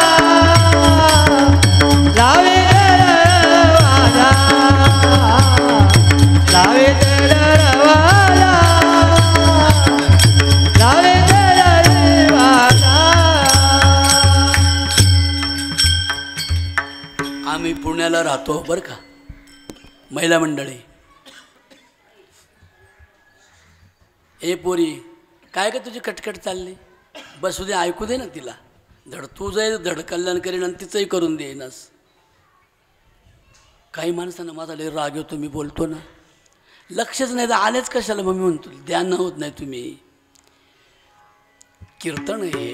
लावी ते दरवाजा, पुण्याला राहतो बरं का, महिला मंडळी. ए पोरी, काय का तुझी कटकट चालली, बसू दे, ऐकू दे ना तिला. धड तू जाईल, धड कल्याण करीन आणि तिचंही करून देईनच. काही माणसांना माझा लय राग येतो, मी बोलतो ना, लक्षच नाही तर आलेच कशाला, मग मी म्हणतो ध्यान होत नाही. तुम्ही कीर्तन हे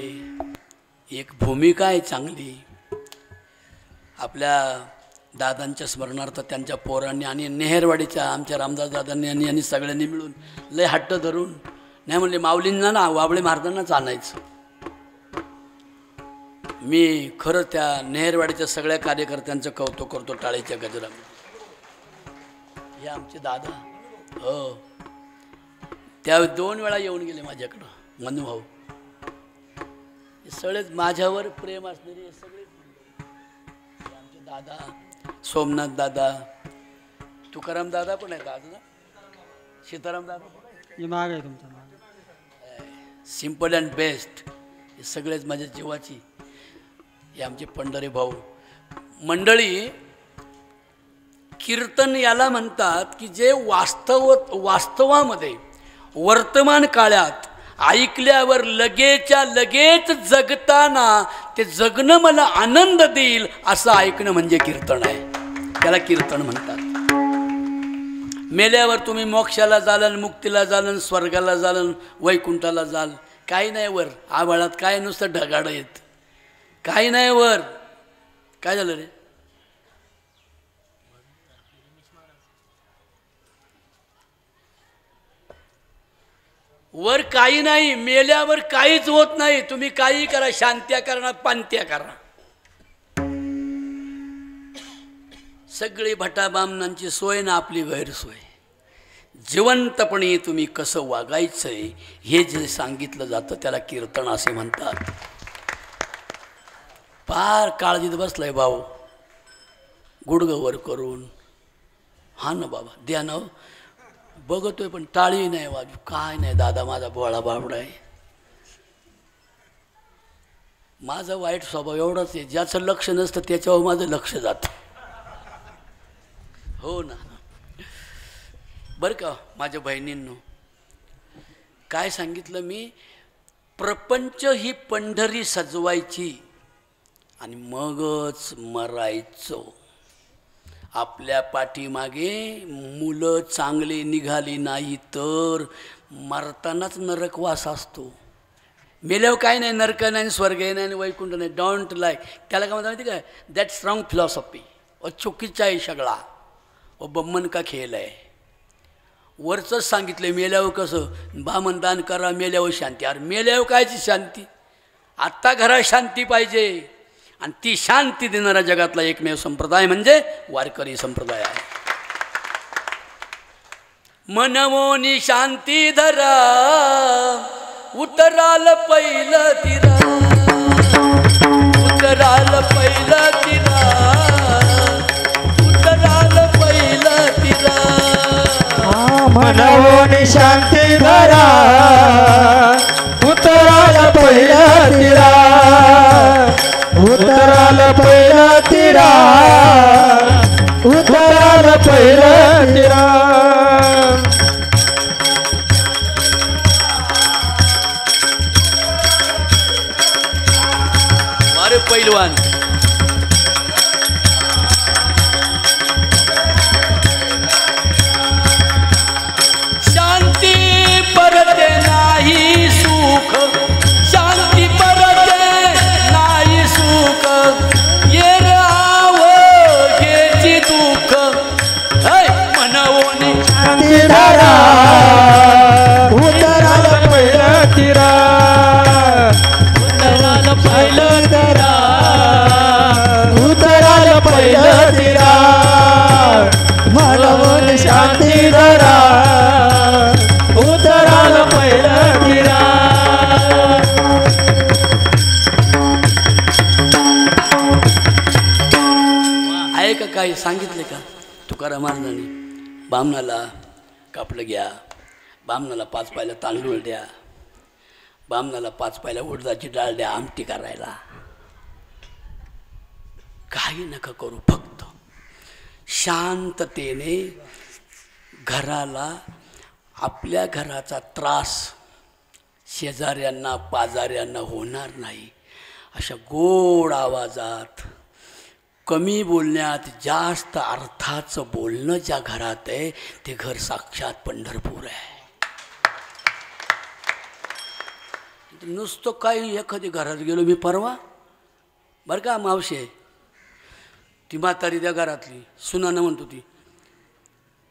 एक भूमिका आहे चांगली. आपल्या दादांच्या स्मरणार्थ त्यांच्या पोरांनी आणि नेहरवाडीच्या आमच्या रामदास दादांनी आणि सगळ्यांनी मिळून लय हट्ट धरून, नाही म्हणले माऊलींना ना वाबळे महाराजांनाच आणायचं. मी खरं त्या नेहरवाडीच्या सगळ्या कार्यकर्त्यांचं कौतुक करतो. टाळीच्या गजरामध्ये हे आमचे दादा, हो, त्या 2 वेळा येऊन गेले माझ्याकडं मनुभाऊ. हे सगळेच माझ्यावर प्रेम असणारे हे सगळे आमचे दादा, सोमनाथ दादा, तुकाराम दादा पण आहे, दादा सीताराम दादा पण माग आहे तुमचा. सिम्पल अँड बेस्ट हे सगळेच माझ्या जीवाची. हे आमचे पंढरी भाऊ मंडळी. कीर्तन याला म्हणतात की जे वास्तवामध्ये वर्तमान काळात ऐकल्यावर लगेच्या लगेच जगताना ते जगणं मला आनंद देईल असं ऐकणं म्हणजे कीर्तन आहे. त्याला कीर्तन म्हणतात. मेल्यावर तुम्ही मोक्षाला जाल, मुक्तीला जाल, स्वर्गाला जाल, वैकुंठाला जाल, काही नाही वर आभाळात, काय नुसतं ढगाडं येत, काही नाही वर. काय झालं रे? वर काही नाही, मेल्यावर काहीच होत नाही. तुम्ही काही करा, शांत्या करा, पांत्या करा, सगळी भटाबामनांची सोय ना आपली गैरसोय. जिवंतपणे तुम्ही कसं वागायचंय हे जे सांगितलं जातं त्याला कीर्तन असे म्हणतात. फार काळजीत बसलाय भाऊ, गुडघं वर करून. हा ना बाबा, द्या ना, बघतोय पण टाळी नाही वाजू, काय नाही. दादा माझा बोळा बाबडा आहे. माझा वाईट स्वभाव एवढाच आहे, ज्याचं लक्ष नसतं त्याच्यावर माझं लक्ष जातं. हो ना. बरं का माझ्या बहिणींनो, काय सांगितलं मी, प्रपंच ही पंढरी सजवायची आणि मगच मरायचो. आपल्या पाठीमागे मुलं चांगली निघाली नाही तर मरतानाच नरकवास असतो. मेल्यावर काय नाही, नरक नाही, स्वर्ग नाही आणि वैकुंठ नाही. डोंट लाईक त्याला काय म्हणतात माहिती काय? That's wrong philosophy. चुकीचा आहे सगळा, व बम्मन का खेळ आहे. वरचंच सांगितलं मेल्यावर कसं, बामन दान करा, मेल्यावर शांती. अरे मेल्यावर कायची शांती? आत्ता घरात शांती पाहिजे. आणि ती शांती देणारा जगातला एकमेव संप्रदाय म्हणजे वारकरी संप्रदाय आहे. मनमोनी शांती धरा, उतराल पहिलं तिरा, उतराल पहिलं तिरा, उतराल पहिलं तिरा. मनवोनी शांती धरा, उतराल पहिलं तिरा, उतराल पहिलं तिरा, उतराल पहिलं तिरा. वारे पैलवान. शांती परते नाही सुख, शांती परते नाही सुख, ये राव घ्यायची दुःख. मनवोनी शांती धरा, उतराल पहिलं तिरा, उतराल पहिलं तिरा, उतराल पहिलं तिरा. मनवोनी शांती धरा, उतराल पहिलं तिरा. आहे का काही सांगितले का तुकाराम महाराजांनी? बामणाला कापलं घ्या, बामणाला 5 पायला तांदूळ द्या, बामणाला 5 पायला उडदाची डाळ द्या आमटी करायला. काही नका करू, फक्त शांततेने घराला, आपल्या घराचा त्रास शेजाऱ्यांना पाजाऱ्यांना होणार नाही अशा गोड आवाजात, कमी बोलण्यात जास्त अर्थाचं बोलणं ज्या घरात आहे ते घर साक्षात पंढरपूर आहे. नुसतं काही एखादी घरात गेलो मी परवा, बरं का मावशी आहे ती म्हातारी त्या घरातली, सुनानं म्हणतो ती,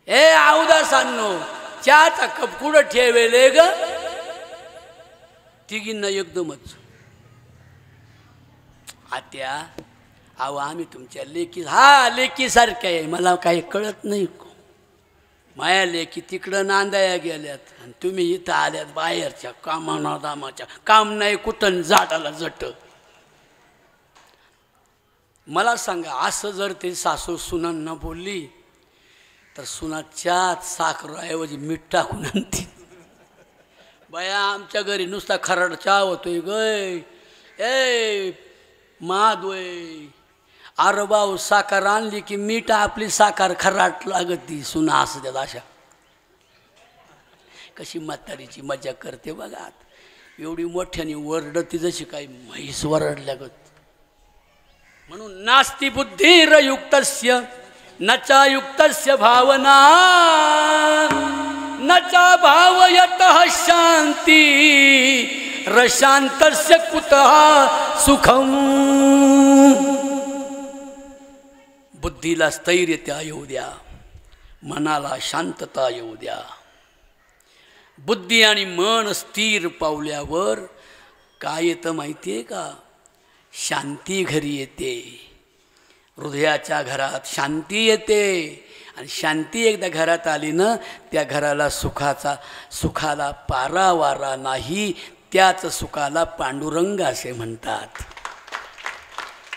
ए आवदासांनो चहाचा कप कुठं ठेवेले ग? तिघींना एकदमच, आत्या अहो आम्ही तुमच्या लेकी, हा लेकीसारख्या आहे, मला काही कळत नाही, माया लेकी तिकडं नांदाया गेल्यात आणि तुम्ही इथं आल्यात बाहेरच्या कामाना दामाच्या, काम नाही कुठं जाटाला जट. मला सांगा असं जर ते सासू सुनांना बोलली तर सुनाच्यात साखरेऐवजी मीठ टाकून आणते. बाया आमच्या घरी नुसता खरड चहा होतोय गय, ए माधवय अरे भाऊ साखर आणली की मीठ आपली साखर खराट लागत ती सुना असं त्यात. अशा कशी म्हातारीची मजा करते बघा, एवढी मोठ्याने वरडती जशी काही म्हैस वरडल्यागत. म्हणून नास्ति बुद्धिरयुक्तस्य नचा युक्तस्य भावना नचा भावयतः शांती रशांतस्य कुतः सुखम. बुद्धीला स्थैर्यता येऊ द्या, मनाला शांतता येऊ द्या. बुद्धी आणि मन स्थिर पावल्यावर काय येतं माहिती आहे का? शांती घरी येते. हृदयाच्या घरात शांती येते आणि शांती एकदा घरात आली ना, त्या घराला सुखाला पारावारा नाही. त्याच सुखाला पांडुरंग असे म्हणतात.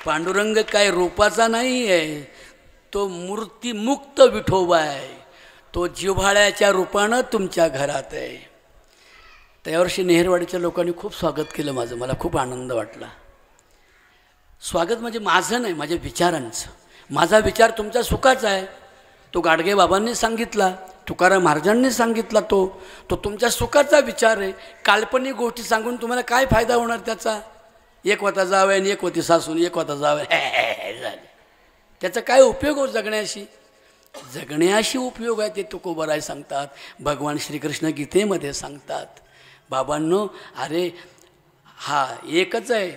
पांडुरंग काय रूपाचा नाही आहे, तो मूर्तिमुक्त विठोबा आहे. तो जिव्हाळ्याच्या रूपानं तुमच्या घरात आहे. त्यावर्षी नेहरवाडीच्या लोकांनी खूप स्वागत केलं माझं, मला खूप आनंद वाटला. स्वागत म्हणजे माझं नाही, माझ्या विचारांचं. माझा विचार तुमच्या सुखाचा आहे, तो गाडगे बाबांनी सांगितला, तुकाराम महाराजांनी सांगितला, तो तुमच्या सुखाचा विचार आहे. काल्पनिक गोष्टी सांगून तुम्हाला काय फायदा होणार त्याचा? एक होता जावं आणि एक होती सासून, एक होता जावं झालं, त्याचा काय उपयोग हो? जगण्याशी उपयोग आहे ते तुकोबराय सांगतात. भगवान श्रीकृष्ण गीतेमध्ये सांगतात. बाबांनो अरे हा एकच आहे.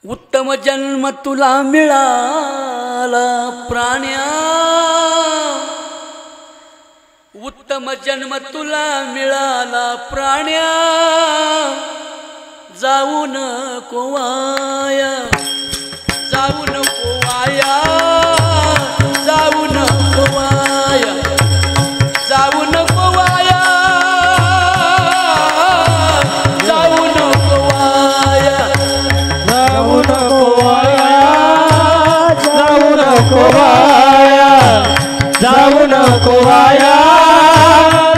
उत्तम जन्म तुला मिळाला प्राण्या, उत्तम जन्म तुला मिळाला प्राण्या, जाऊ नको वाया, जाऊ नको वाया, जाऊ नको वाया, जाऊ नको वाया, जाऊ नको वाया, जाऊ नको वाया, जाऊ नको वाया, जाऊ नको वाया,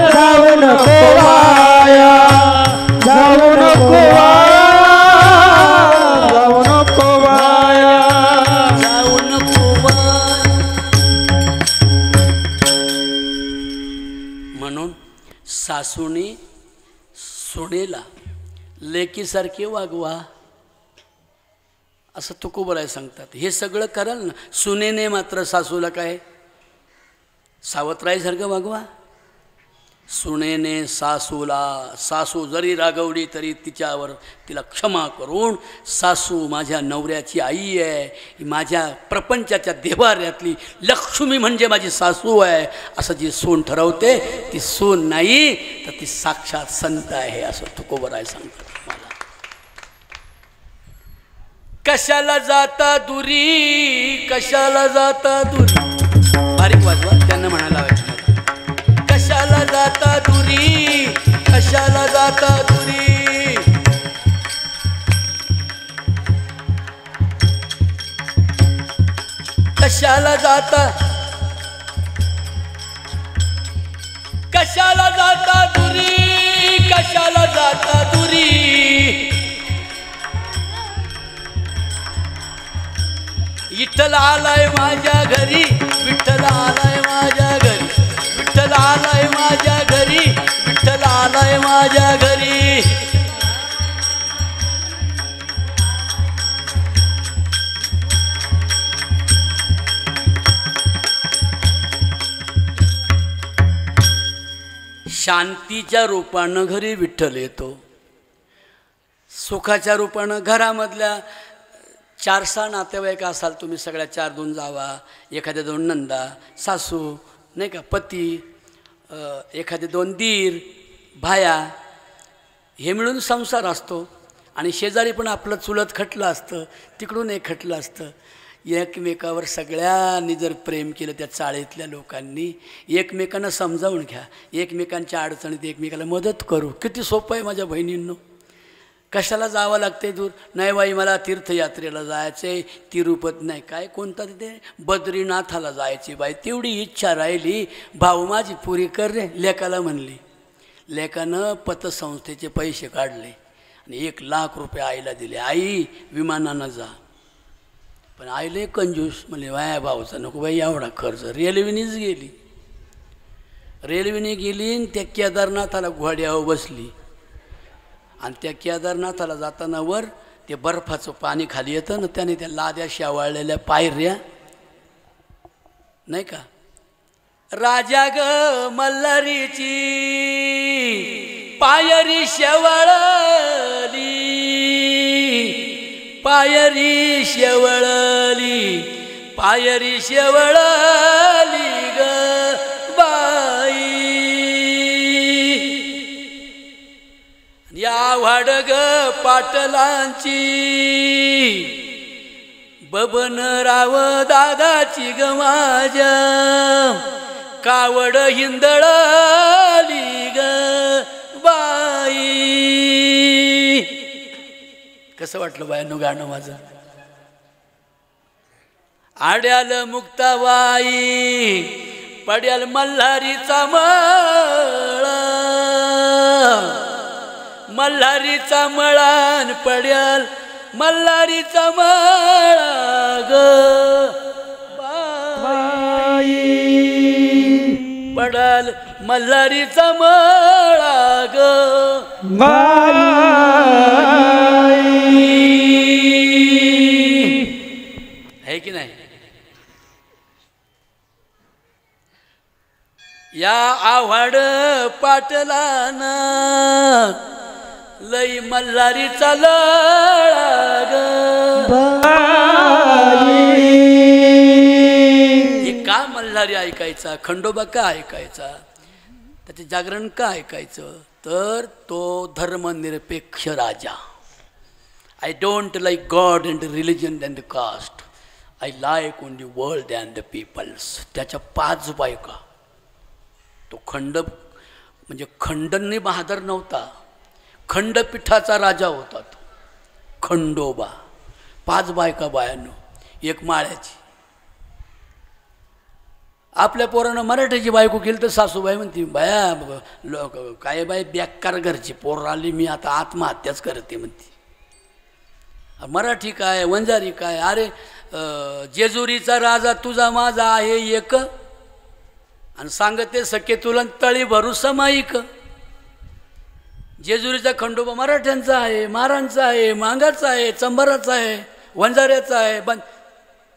जाऊ नको वाया, जाऊ नको वाया, जाऊ नको वाया, जाऊ नको वाया. म्हणून सासूने सुनेला लेकीसारखे वागवा असं तुकोबराय सांगतात. हे सगळं कराल ना, सुनेने मात्र सासूला काय सावत्राईसारखं वागवा. सुनेने सासूला, सासू जरी रागवली तरी तिला क्षमा करून, सासू माझ्या नवऱ्याची आई आहे, माझ्या प्रपंचाच्या देवाऱ्यातली लक्ष्मी म्हणजे माझी सासू आहे असं जी सून ठरवते ती सून नाही तर ती साक्षात संत आहे असं तुकोबराय सांगतात. कशाला जाता दुरी, कशाला जाता दुरी, बारीक वाजवा त्यांना म्हणायला हवं. कशाला जाता दुरी, कशाला जाता दुरी, कशाला जाता, कशाला जाता दुरी, कशाला जाता दुरी. विठ्ठल आलाय माझ्या घरी, विठ्ठल आलाय माझ्या घरी, विठ्ठल आलाय माझ्या घरी, विठ्ठल आलाय माझ्या घरी. शांतीच्या रूपानं घरी विठ्ठल येतो, सुखाच्या रूपानं घरामधल्या 4-6 नातेवाईक असाल तुम्ही, सगळ्या 4-2 जावा, एखाद्या 2 नंदा, सासू नाही का, पती, एखादे 2 दीर, भाया, हे मिळून संसार असतो. आणि शेजारी पण आपलं चुलत खटलं असतं, तिकडून एक खटलं असतं. एकमेकावर सगळ्यांनी जर प्रेम केलं त्या चाळीतल्या लोकांनी, एकमेकांना समजावून घ्या, एकमेकांच्या अडचणीत एकमेकाला मदत करू. किती सोपं आहे माझ्या बहिणींनो. कशाला जावं लागते दूर? नाही बाई मला तीर्थयात्रेला जायचे, तिरुपती नाही काय कोणता तिथे बद्रीनाथाला जायची बाई, तेवढी इच्छा राहिली, भाऊ माझी पुरी कर रे. लेकाला म्हणली, लेकानं पतसंस्थेचे पैसे काढले आणि 1 लाख रुपये आईला दिले, आई विमानानं जा. पण आईले कंजूस म्हणले, वाया भाऊचा नको बाई एवढा खर्च. रेल्वेनीच गेली, रेल्वेने गेली आणि त्या केदारनाथाला घोड्यावर बसली. आणि त्या केदारनाथाला जाताना वर ते बर्फाचं पाणी खाली येतं ना, त्याने त्या लाद्या शेवाळलेल्या पायऱ्या नाही का. राजा ग मल्हारीची पायरी शेवाळली, पायरी शेवळली, पायरी शेवळली ग बाई. या वाडग पाटलांची बबनराव दादाची ग माझ्या कावड हिंदळली ग बाई. कसं वाटलं बायानो गाणं माझं? आड्याल मुक्ताबाई पड्याल मल्हारीचा मळा, मल्हारीचा मळान पड्याल मल्हारीचा मळा ग बाई. पडाल मल्हारीचा मळा ग बाई. आहे की नाही? या आव्हाड पाटलाना लई मल्हारीचा लळा ग बाई. हे का मल्हारी ऐकायचा, खंडोबा का ऐकायचा, त्याचे जागरण का ऐकायचं? तर तो धर्मनिरपेक्ष राजा. I don't like god and religion and caste, I like only world and the peoples. त्याच्या 5 बायका. तो म्हणजे खंडनी बहादर नव्हता, खंडपीठाचा राजा होता तो खंडोबा. 5 बायका बायांनो, 1 माळ्याची. आपल्या पोरानं मराठीची बायको केली तर सासूबाई म्हणते, बाया लोक काय बाई बेकार घरची पोर आली, मी आता आत्महत्याच करते म्हणते. मराठी काय वंजारी काय? अरे जेजुरीचा राजा तुझा माझा आहे एक, आणि सांगते सखे तुला तळी भरू समाईक. जेजुरीचा खंडोबा मराठ्यांचा आहे, मारांचा आहे, मांगाचा आहे, चंबाराचा आहे, वंजाऱ्याचा आहे. पण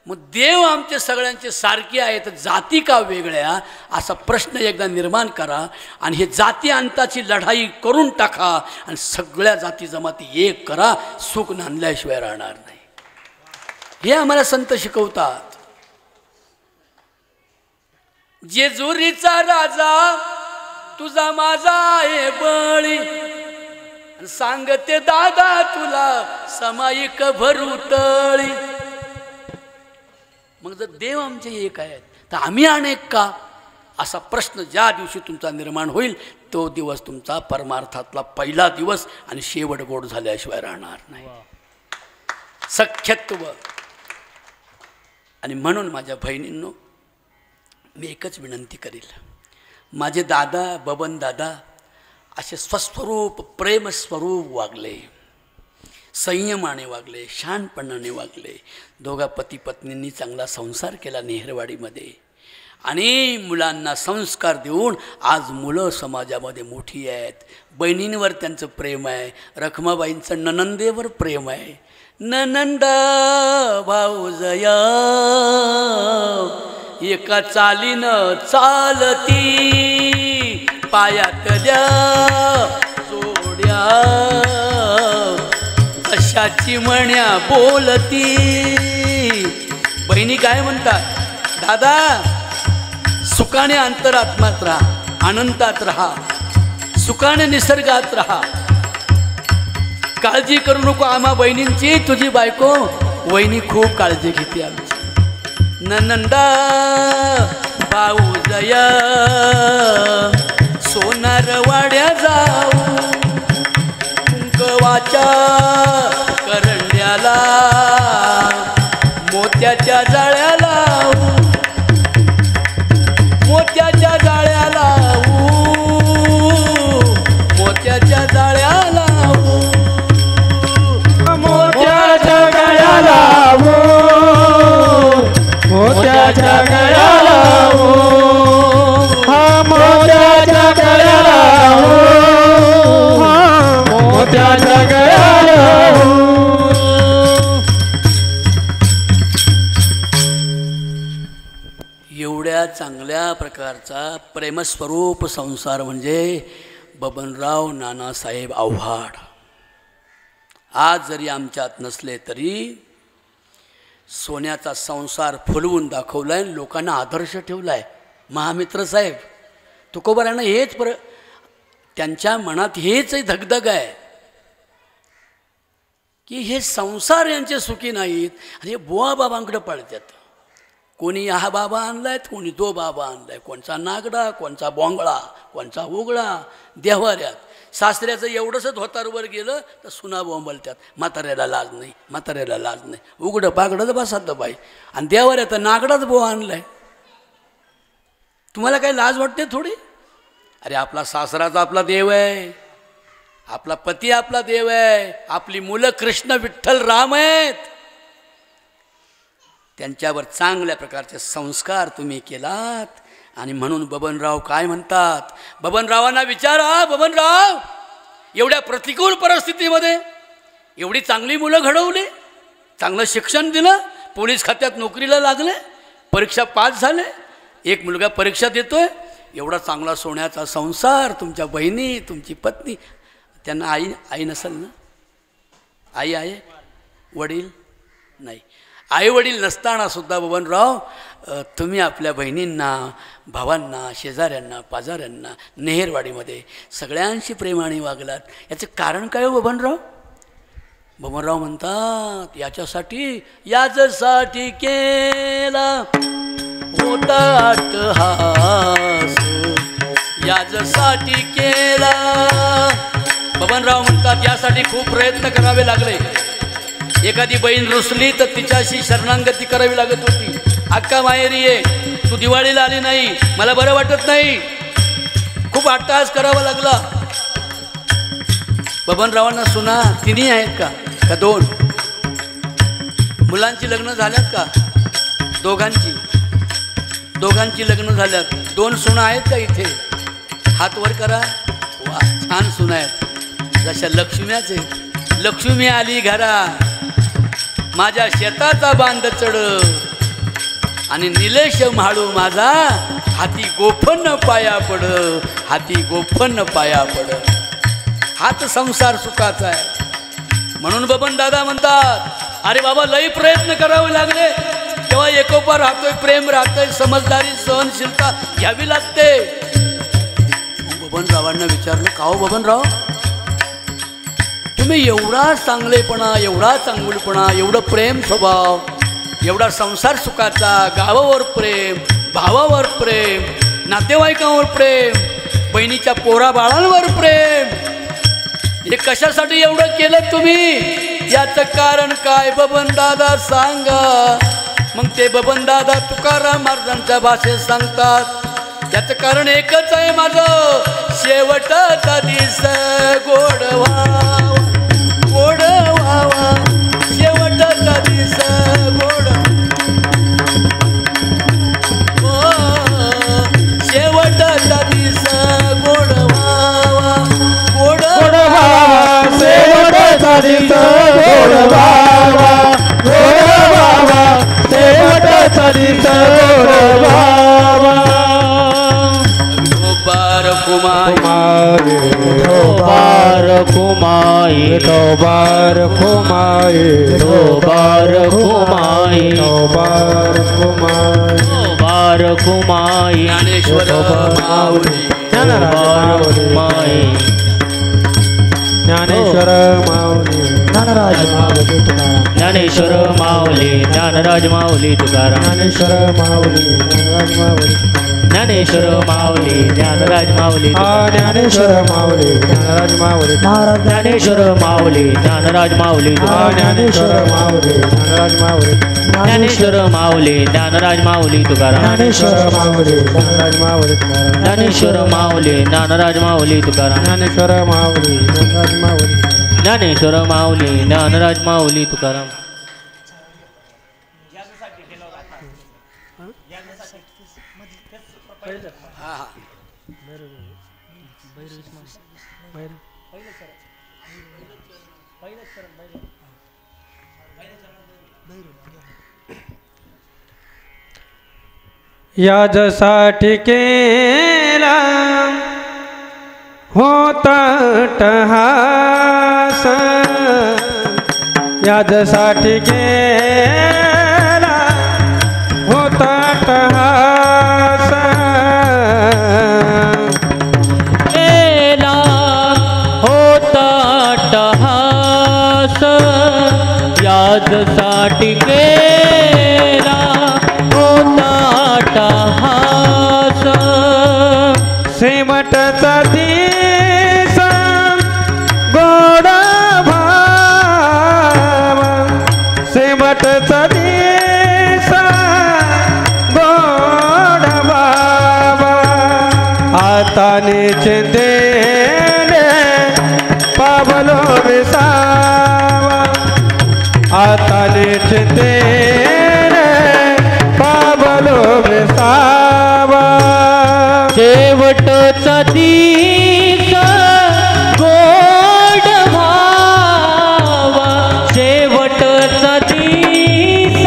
मग देव आमचे सगळ्यांचे सारखे आहेत, जाती का वेगळ्या असा प्रश्न एकदा निर्माण करा आणि हे जाती अंताची लढाई करून टाका आणि सगळ्या जाती जमाती एक करा, सुख नांदल्याशिवाय राहणार नाही. हे आम्हाला संत शिकवतात. जेजुरीचा राजा तुझा माझा आहे बळी, सांगते दादा तुला समायिक भरू तळी. मग जर देव आमचे एक आहेत तर आम्ही अनेक का, असा प्रश्न ज्या दिवशी तुमचा निर्माण होईल तो दिवस तुमचा परमार्थातला पहिला दिवस आणि शेवट गोड झाल्याशिवाय राहणार नाही. सख्यत्व. आणि म्हणून माझ्या बहिणींनो, मी एकच विनंती करेल, माझे दादा बबन दादा असे स्वस्वरूप प्रेमस्वरूप वागले. संयमाने वागले, शहाणपणाने वागले. दोघा पती पत्नींनी चांगला संसार केला नेहरवाडीमध्ये आणि मुलांना संस्कार देऊन आज मुलं समाजामध्ये मोठी आहेत. बहिणींवर त्यांचं प्रेम आहे. रखमाबाईंचं ननंदेवर प्रेम आहे. ननंदा भाऊजया एका चालीनं चालती, पायातल्या जोड्या कशाची म्हण्या बोलती. बहिणी काय म्हणतात, दादा सुखाने अंतरात्मात राहा, आनंदात राहा, सुखाने निसर्गात राहा, काळजी करू नको आम्हा बहिणींची. तुझी बायको वहिनी खूप काळजी घेते आमची. ननंदा भाऊजया सोनारवाड्या जाऊ, कुंकवाच्या करंड्याला मोत्याच्या जाळ्या लावू, मोत्याच्या जाळ्या लावू, मोत्याच्या जाळ्या लावू, मोत्याच्या गळ्या लावू, मोत्याच्या गळ्या लावू, हा मोत्याच्या गळ्या लावू, हा मोत्याच्या गळ्या लावू. एवढ्या चांगल्या प्रकारचा प्रेमस्वरूप संसार म्हणजे बबनराव नानासाहेब आव्हाड. आज जरी आमच्यात नसले तरी सोन्याचा संसार फुलवून दाखवला आहे, लोकांना आदर्श ठेवला आहे. महामित्र साहेब तुकोबारांना हेच त्यांच्या मनात हेच धगधग आहे की हे संसार यांचे सुखी नाहीत आणि हे बुवा बाबांकडे पळतात. कोणी हा बाबा आणलाय, कोणी तो बाबा आणलाय, कोणचा नागडा, कोणचा बोंगळा, कोणचा उघडा. देवाऱ्यात सासऱ्याचं एवढंसं धोतारवर गेलं तर सुना बोंबलत्यात, म्हाताऱ्याला लाज नाही, म्हाताऱ्याला लाज नाही. उघडं पागडं बसात बाई आणि देवाऱ्यात नागडाच बोवा आणलाय. तुम्हाला काही लाज वाटते थोडी? अरे आपला सासराचा आपला देव आहे, आपला पती आपला देव आहे, आपली मुलं कृष्ण विठ्ठल राम आहेत. त्यांच्यावर चांगल्या प्रकारचे संस्कार तुम्ही केलात आणि म्हणून बबनराव काय म्हणतात, बबनरावांना विचारा, बबनराव एवढ्या प्रतिकूल परिस्थितीमध्ये एवढी चांगली मुलं घडवली, चांगलं शिक्षण दिलं, पोलीस खात्यात नोकरीला लागले, परीक्षा पास झाले, एक मुलगा परीक्षा देतोय, एवढा चांगला सोन्याचा संसार, तुमच्या बहिणी, तुमची पत्नी, त्यांना आई नसेल ना? आई आहे, वडील नाही. आई वडील नसताना सुद्धा बबनराव तुम्ही आपल्या बहिणींना, भावांना, शेजाऱ्यांना, पाजाऱ्यांना, नेहरवाडीमध्ये सगळ्यांशी प्रेमाने वागलात. याचं कारण काय हो बबनराव? बबनराव म्हणतात याच्यासाठी केला होता अट्टहास, याच्यासाठी केला. बबनराव म्हणतात यासाठी खूप प्रयत्न करावे लागले. एखादी बहीण रुसली तर तिच्याशी शरणागती करावी लागत होती. अक्का माहेरी ये, तू दिवाळीला आली नाही, मला बरं वाटत नाही, खूप अट्टहास करावा लागला. बबनरावांना सुना तिन्ही आहेत का दोन? मुलांची लग्न झाल्यात का? दोघांची लग्न झाल्यात. दोन सुना आहेत का इथे? हात वर करा. वा, छान सुना आहेत, जशा लक्ष्म्याच आहेत. लक्ष्मी आली घरा, माझ्या शेताचा बांध चढ आणि निलेश म्हाळू माझा, हाती गोफन पाया पड, हाती गोफन पाया पड. हात संसार सुखाचा आहे. म्हणून बबन दादा म्हणतात, अरे बाबा लई प्रयत्न करावे लागले तेव्हा एकोपा राहतोय, प्रेम राहतोय, समजदारी सहनशीलता घ्यावी लागते. बबनरावांना विचारलं, का हो बबनराव तुम्ही एवढा चांगलेपणा, एवढा चांगुलपणा, एवढं प्रेम स्वभाव, एवढा संसार सुखाचा, गावावर प्रेम, भावावर प्रेम, नातेवाईकांवर प्रेम, बहिणीच्या पोरा बाळांवर प्रेम, हे कशासाठी एवढं केलं तुम्ही? याचं कारण काय बबन दादा सांगा. मग ते बबन दादा तुकाराम महाराजांच्या भाषेत सांगतात, याचं कारण एकच आहे माझं, शेवटाचा दिस गोड व्हावा, गोड व्हावा. कुमाई विठोबार कुमाई विठोबार कुमाई विठोबार कुमाई विठोबार कुमाई विठोबार कुमाई ज्ञानेश्वर माऊली विठोबार कुमाई ज्ञानेश्वर माऊली ज्ञानराज माऊली तुकाराम ज्ञानेश्वर माऊली ज्ञानराज माऊली तुकाराम ज्ञानेश्वर माऊली ज्ञानराज माऊली ज्ञानेश्वर माऊली ज्ञानराज माऊली ज्ञानेश्वर माऊली ज्ञानराज माऊली ज्ञानेश्वर माऊली ज्ञानराज माऊली ज्ञानेश्वर माऊली ज्ञानराज माऊली ज्ञानेश्वर माऊली ज्ञानराज माऊली तुकाराम ज्ञानेश्वर माऊली ज्ञानराज माऊली ज्ञानेश्वर माऊली ज्ञानराज माऊली तुकाराम ज्ञानेश्वर माऊली ज्ञानराज माऊली ज्ञानेश्वर माऊली ज्ञानराज माऊली तुकाराम हा हा याजसाठी केला होता टहास याजसाठी केला होता टहास केला होता टहास याजसाठी केला होता टहास शेमटचा दिस गोड भाव शेमटचा दिस गोड भाव आता चिंदेने पावलो विसावा आता चिंदेने पावलो विसावा शेवटचा दिस गोड व्हावा शेवटचा दिस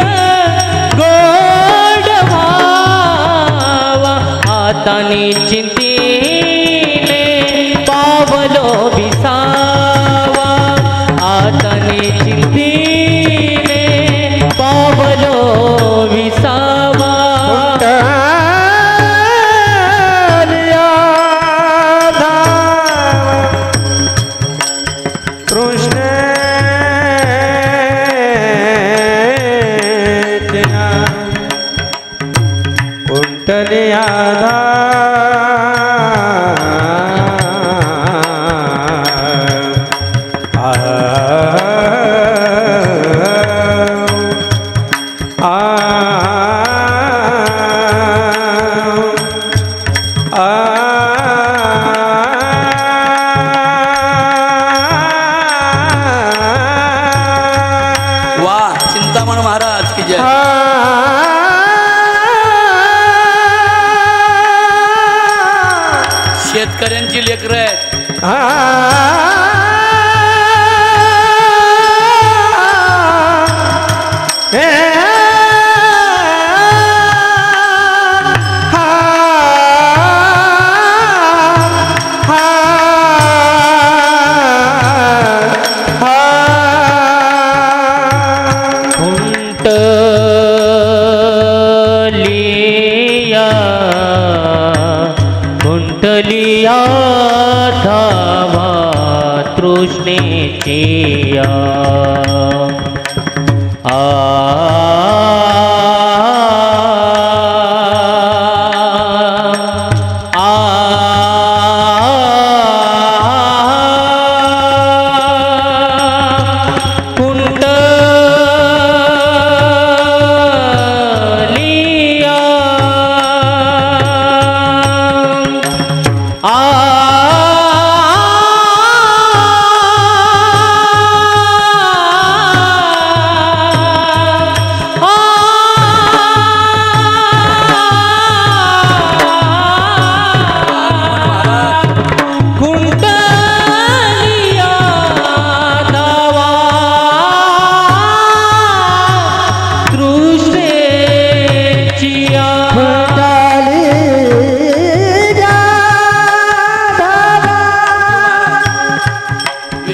गोड व्हावा आता चिंतेने पावलो विसावा आता चिंतेने पावलो विसावा कृष्ण कुंटलियाधा वा चिंतामण महाराज की जय शेतकऱ्यांची लेकरं आहेत कुंटलिया धावा तृष्णेचिया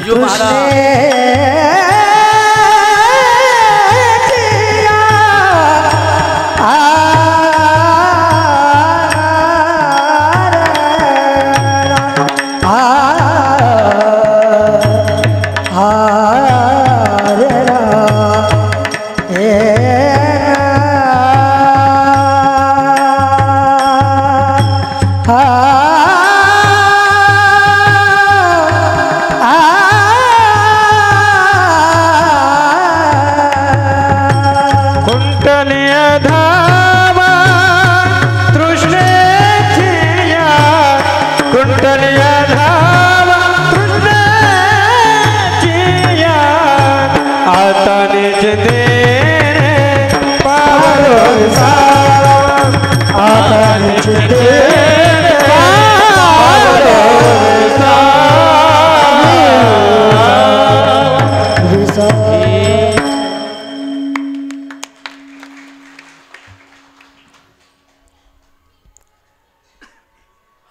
बिरजू महाराज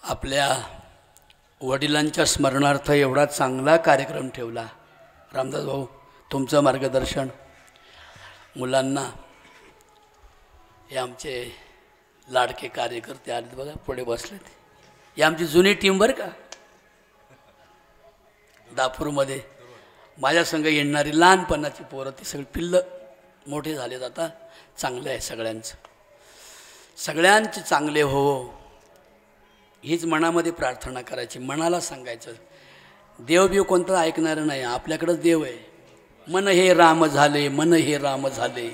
आपल्या वडिलांच्या स्मरणार्थ एवढा चांगला कार्यक्रम ठेवला. रामदास भाऊ, तुमचं मार्गदर्शन. मुलांना हे आमचे लाडके कार्यकर्ते आले बघा, पुढे बसलेत. ही आमची जुनी टीम बरं का. दापूरमध्ये माझ्या संग येणारी लहानपणाची पोरं ती सगळी पिल्लं मोठे झालेत आता. चांगलं आहे सगळ्यांचं, सगळ्यांचे चांगले हो हीच मनामध्ये प्रार्थना करायची. मनाला सांगायचं देवबीव कोणतं ऐकणारं नाही, आपल्याकडंच देव आहे. मन हे राम झाले, मन हे राम झाले,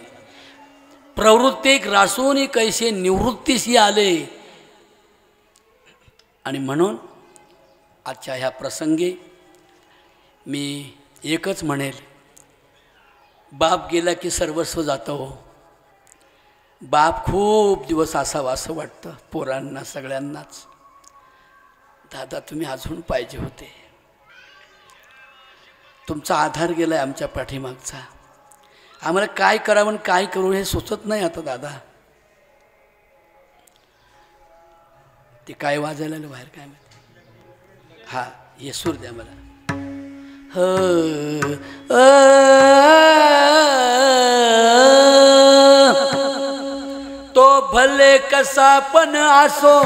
प्रवृत्ती ग्रासून कैसे निवृत्तीशी आले. आणि म्हणून आजच्या ह्या प्रसंगी मी एकच म्हणेल, बाप गेला की सर्वस्व जातं हो. बाप खूप दिवस असावा असं वाटतं पोरांना सगळ्यांनाच. दादा तुम्ही अजून पाहिजे होते. तुमचा आधार गेला आहे आमच्या पाठीमागचा. आम्हाला काय करावं आणि काय करू हे सुचत नाही आता दादा. ते काय वाजायला बाहेर काय माहिती. हा ये सूर द्या मला. तो भले कसा पण असो,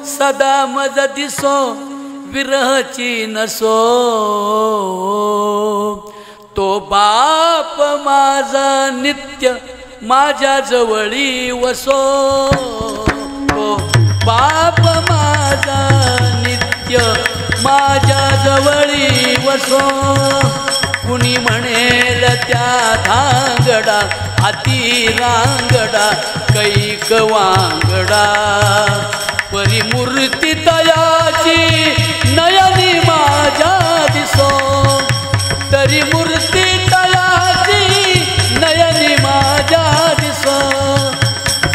सदा मज दिसो, विरहची नसो. तो बाप माझा नित्य माझ्या जवळी वसो. तो बाप माझा नित्य माझ्या जवळी वसो. कुणी म्हणेल त्या धांगडा हाती रांगडा कैक वांगडा. परिमूर्ती तयाची नयनी माझ्या दिसो. तरी मूर्ती तयाची नयनी माझ्या दिसो.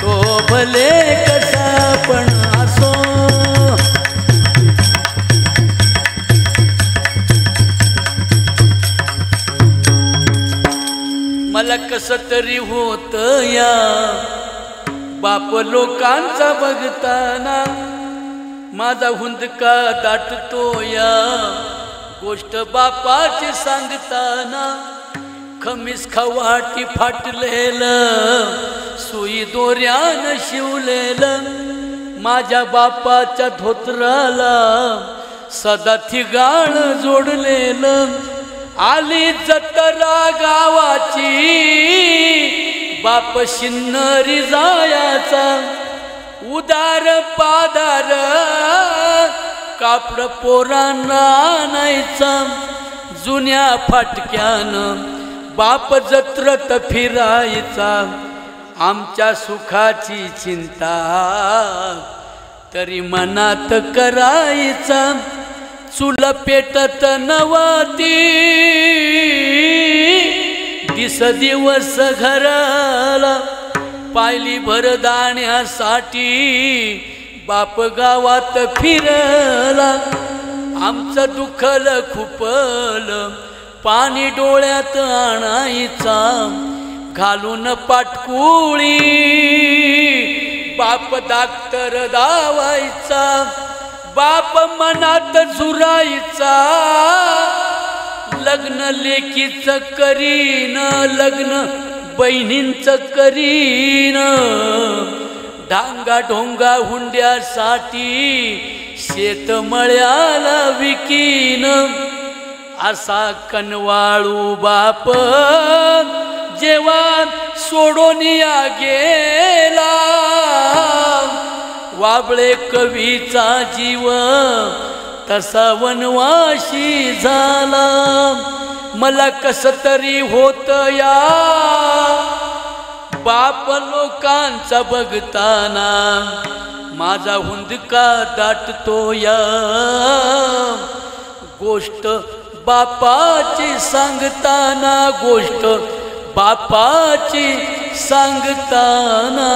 तो भले कसा पण असो. मला कसं तरी होत या बाप लोकांचा बघताना. माझा हुंदका दाटतो या गोष्ट बापाची सांगताना. खमीस खवाटी फाटलेलं सुई दोऱ्यानं शिवलेलं. माझ्या बापाच्या धोत्राला सदा थिगाण जोडलेलं. आली जत्रा गावाची बाप शिन्नरी जायाचा. उदार पादार कापड पोरांना आणायचा. जुन्या फाटक्यानं बाप जत्रत फिरायचा. आमच्या सुखाची चिंता तरी मनात करायचा. चूल पेटत नव्हती दिस दिवस घराला. पायली भरदाण्यासाठी बाप गावात फिरला. आमचं दुखलं खुपलं पाणी डोळ्यात आणायचा. घालून पाटकुळी बाप डाक्टर दावायचा. बाप मनात झुरायचा. लग्न लेकीचं करीन, लग्न बहिणींचं करीन, डांगा ढोंगा हुंड्यासाठी शेतमळ्याला विकीन, असा कनवाळू बाप जेव्हा सोडून या गेला, वाबळे कवीचा जीव तसा वनवाशी झाला, मला कसं तरी होत या बाप लोकांचा बघताना, माझा हुंदका दाटतो या, गोष्ट बापाची सांगताना, गोष्ट बापाची सांगताना.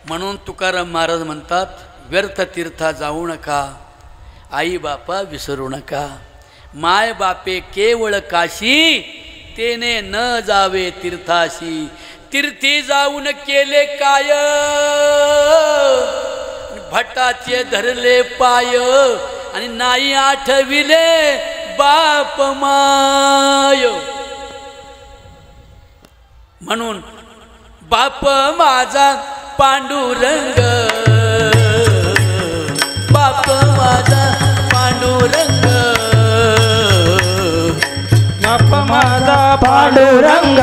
म्हणून तुकाराम महाराज म्हणतात, व्यर्थ तीर्था जाऊ नका, आई बापा विसरू नका, माय बापे केवळ काशी, तेने न जावे तीर्थाशी, तीर्थी जाऊन केले काय, भटाचे धरले पाय, आणि नाही आठविले बाप माय. म्हणून बाप माझा पांडुरंग, बाप माझा पांडुरंग, बाप माझा पांडुरंग,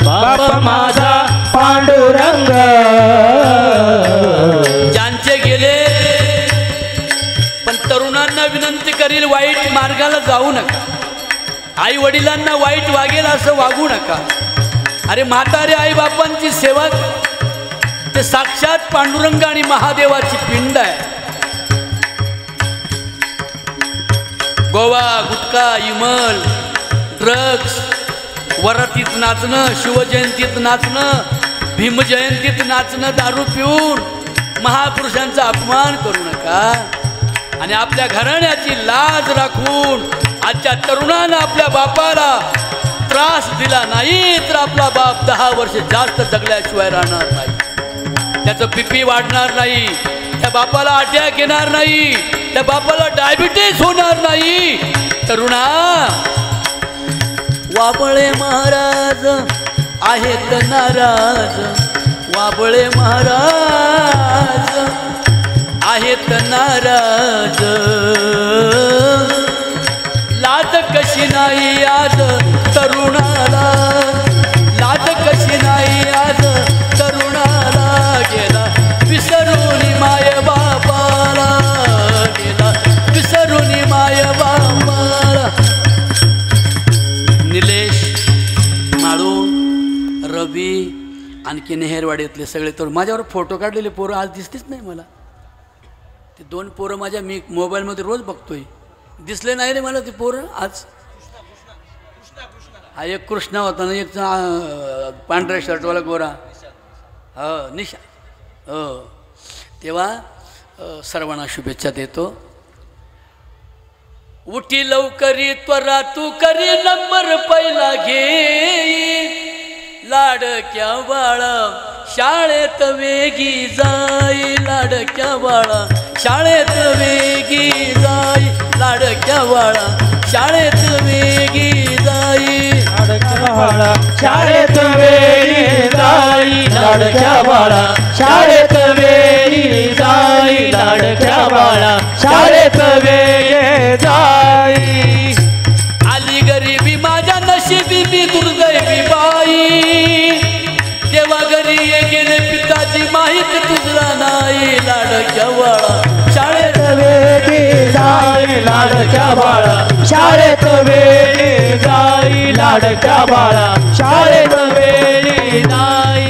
बाप माझा पांडुरंग. ज्यांचे गेले, पण तरुणांना विनंती करील, वाईट मार्गाला जाऊ नका, आई वडिलांना वाईट वागेल असं वागू नका. अरे म्हातारे आई बापांची सेवा ते साक्षात पांडुरंग आणि महादेवाची पिंड आहे. गोवा, गुटखा, इमल, ड्रग्स, वरातीत नाचणं, शिवजयंतीत नाचणं, भीमजयंतीत नाचणं, दारू पिऊन महापुरुषांचा अपमान करू नका. आणि आपल्या घराण्याची लाज राखून आजच्या तरुणांना आपल्या बापाला त्रास दिला नाही तर आपला बाप 10 वर्ष जास्त जगल्याशिवाय राहणार नाही, त्याचं बीपी वाढणार नाही, त्या बापाला अटॅक येणार नाही, त्या बापाला डायबिटीस होणार नाही. तरुणा, वाबळे महाराज आहेत नाराज, वाबळे महाराज आहेत नाराज, लाज कशी नाही आज तरुणाला, लाज कशी नाही आज तरुणाला, गेला विसरून माय बापाला, गेला विसरून माय बापाला. निलेश, माळू, रवी, आणखी नेहरवाडीतले सगळे तर माझ्यावर फोटो काढलेले पोरं आज दिसतेच नाही मला. ते 2 पोरं माझ्या मी मोबाईलमध्ये रोज बघतोय, दिसले नाही रे मला ते पोरं आज. हा एक कृष्णा होता ना, एक पांढऱ्या शर्टवाला गोरा, हो निशा, हो. तेव्हा सर्वांना शुभेच्छा देतो. उठी लवकरी त्वरा तू करी, नंबर पहिला घे, लाडक्या बाळा शाळेत वेगी जाई, लाडक्या बाळा शाळेत वेगी जाई, लाडक्या बाळा शाळेत वेगी जाई, लाडक्या बाळा शाळेत वेगी जाई, लाडक्या बाळा शाळेत वेगी जाई, लाडक्या बाळा शाळेत वेगी जाई. आली गरिबी माझ्या नशिबी, मी दुर्दैवी बाई, देवा घरी गेले पिताची माहीत तुझला नाही, लाडक्या बाळा शाळेत वेगी जाई, लाडक्या बाळा शाळेत वेगी जाई, लाडक्या बाळा शाळेत वेगी जाई.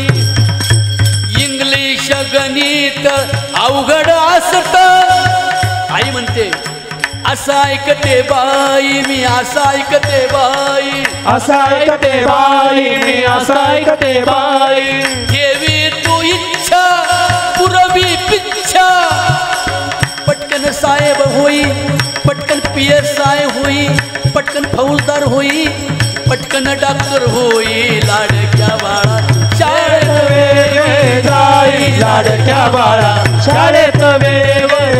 इंग्लिश गणित अवघड असत, आई म्हणते असं ऐकते बाई, मी असं ऐकते बाई, असं ऐकते बाई, मी असं ऐकते बाई. देवी तू इच्छा पुरवी पिच्छा, पटकन साहेब होई, पटकन PSI होई, पटकन फौजदार होई, पटकन डॉक्टर होई, लाडक्या बाळा शाळेत वेग जाई, लाडक्या बाळा शाळेत वेग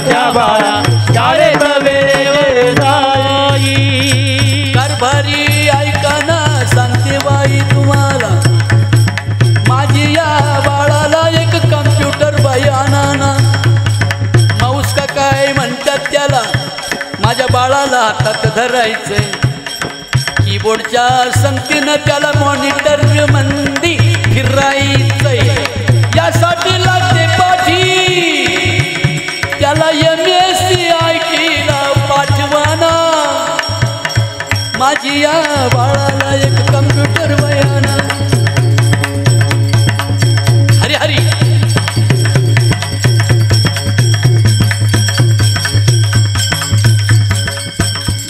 घरच्या बाळा शाळेत वेळ जाई. कारभारी ऐका ना सांगते बाई तुम्हाला, माझी या बाळाला एक कम्प्युटर बाई आणा ना. माऊस का काय म्हणतात त्याला, माझ्या बाळाला हातात धरायचंय. कीबोर्डच्या संगतीनं त्याला मॉनिटर मंदी फिरायचंय. यासाठी लागते पाठी त्याला MSCIT ला पाठवाना. माझी या बाळाला एक कम्प्युटर वयाना. हरी हरी.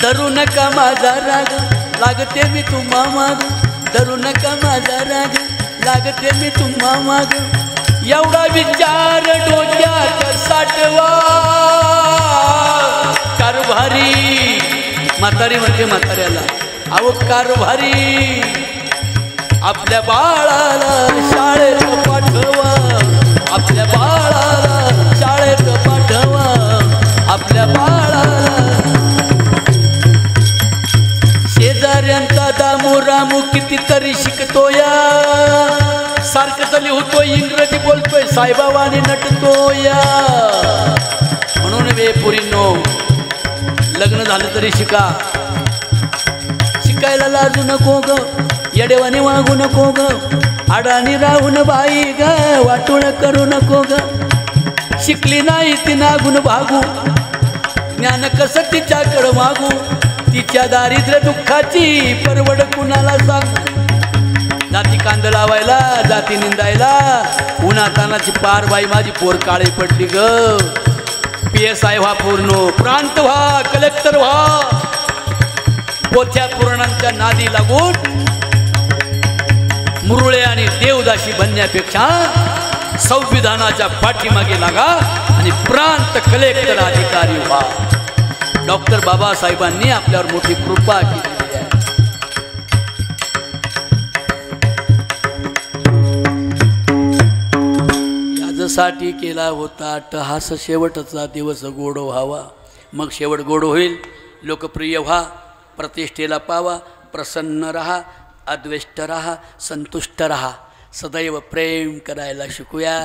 धरू नका माझा राग लागते मी तुम्हा माग. धरू नका माझा राग लागते मी तुम्हा माग. एवढा विचार डोक्यात साठवा. कारभारी म्हातारी म्हणते म्हाताऱ्याला, अहो कारभारी आपल्या बाळाला शाळेत पाठवा. आपल्या बाळाला शाळेत पाठवा. आपल्या बाळाला. शेजाऱ्यांचा दामू रामू कितीतरी शिकतोया. सारखं तरी होतोय इंग्रजी बोलतोय साईबाबाने नटतोया. म्हणून वे पुरीनो लग्न झालं तरी शिका. शिकायला लाजू नको ग, येडेवाने वागू नको ग. अडाणी राहून बाई ग वाटोळ करू नको ग. शिकली नाही ती नागून भागू. ज्ञान कसं तिच्याकडं मागू. तिच्या दारिद्र्य दुःखाची परवड कुणाला सांग. जाती कांद लावायला जाती निंदायला उन्हातानाची पार बाई माझी पोर काळी पडली ग. PSI व्हा पूर्ण, प्रांत व्हा, कलेक्टर व्हा. पोथ्या पुराणांच्या नादी लागून मुरुळे आणि देवदाशी बनण्यापेक्षा संविधानाच्या पाठीमागे लागा आणि प्रांत कलेक्टर अधिकारी व्हा. डॉक्टर बाबासाहेबांनी आपल्यावर मोठी कृपा केलेली आहे. याच्यासाठी केला होता टहास शेवटचा दिवस गोड व्हावा. मग शेवट गोड होईल. लोकप्रिय व्हा, प्रतिष्ठेला पावा, प्रसन्न रहा, अद्वेष्ट रहा, संतुष्ट रहा. सदैव प्रेम करायला शिकूया.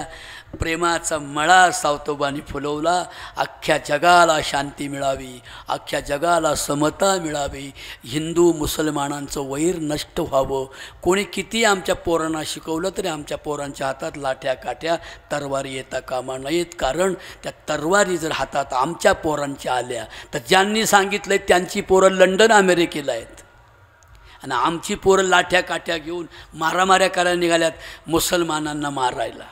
प्रेमाचा मळा सावतोबांनी फुलवला. अख्ख्या जगाला शांती मिळावी, अख्ख्या जगाला समता मिळावी. हिंदू मुसलमानांचं वैर नष्ट व्हावं. कोणी किती आमच्या पोरांना शिकवलं तरी आमच्या पोरांच्या हातात लाठ्या काठ्या तरवारी येता कामा नयेत. कारण त्या तरवारी जर हातात आमच्या पोरांच्या आल्या तर ज्यांनी सांगितलं त्यांची पोरं लंडन अमेरिकेला आहेत आणि आमची पोरं लाठ्या काठ्या घेऊन मारामाऱ्या करायला निघाल्यात मुसलमानांना मारायला.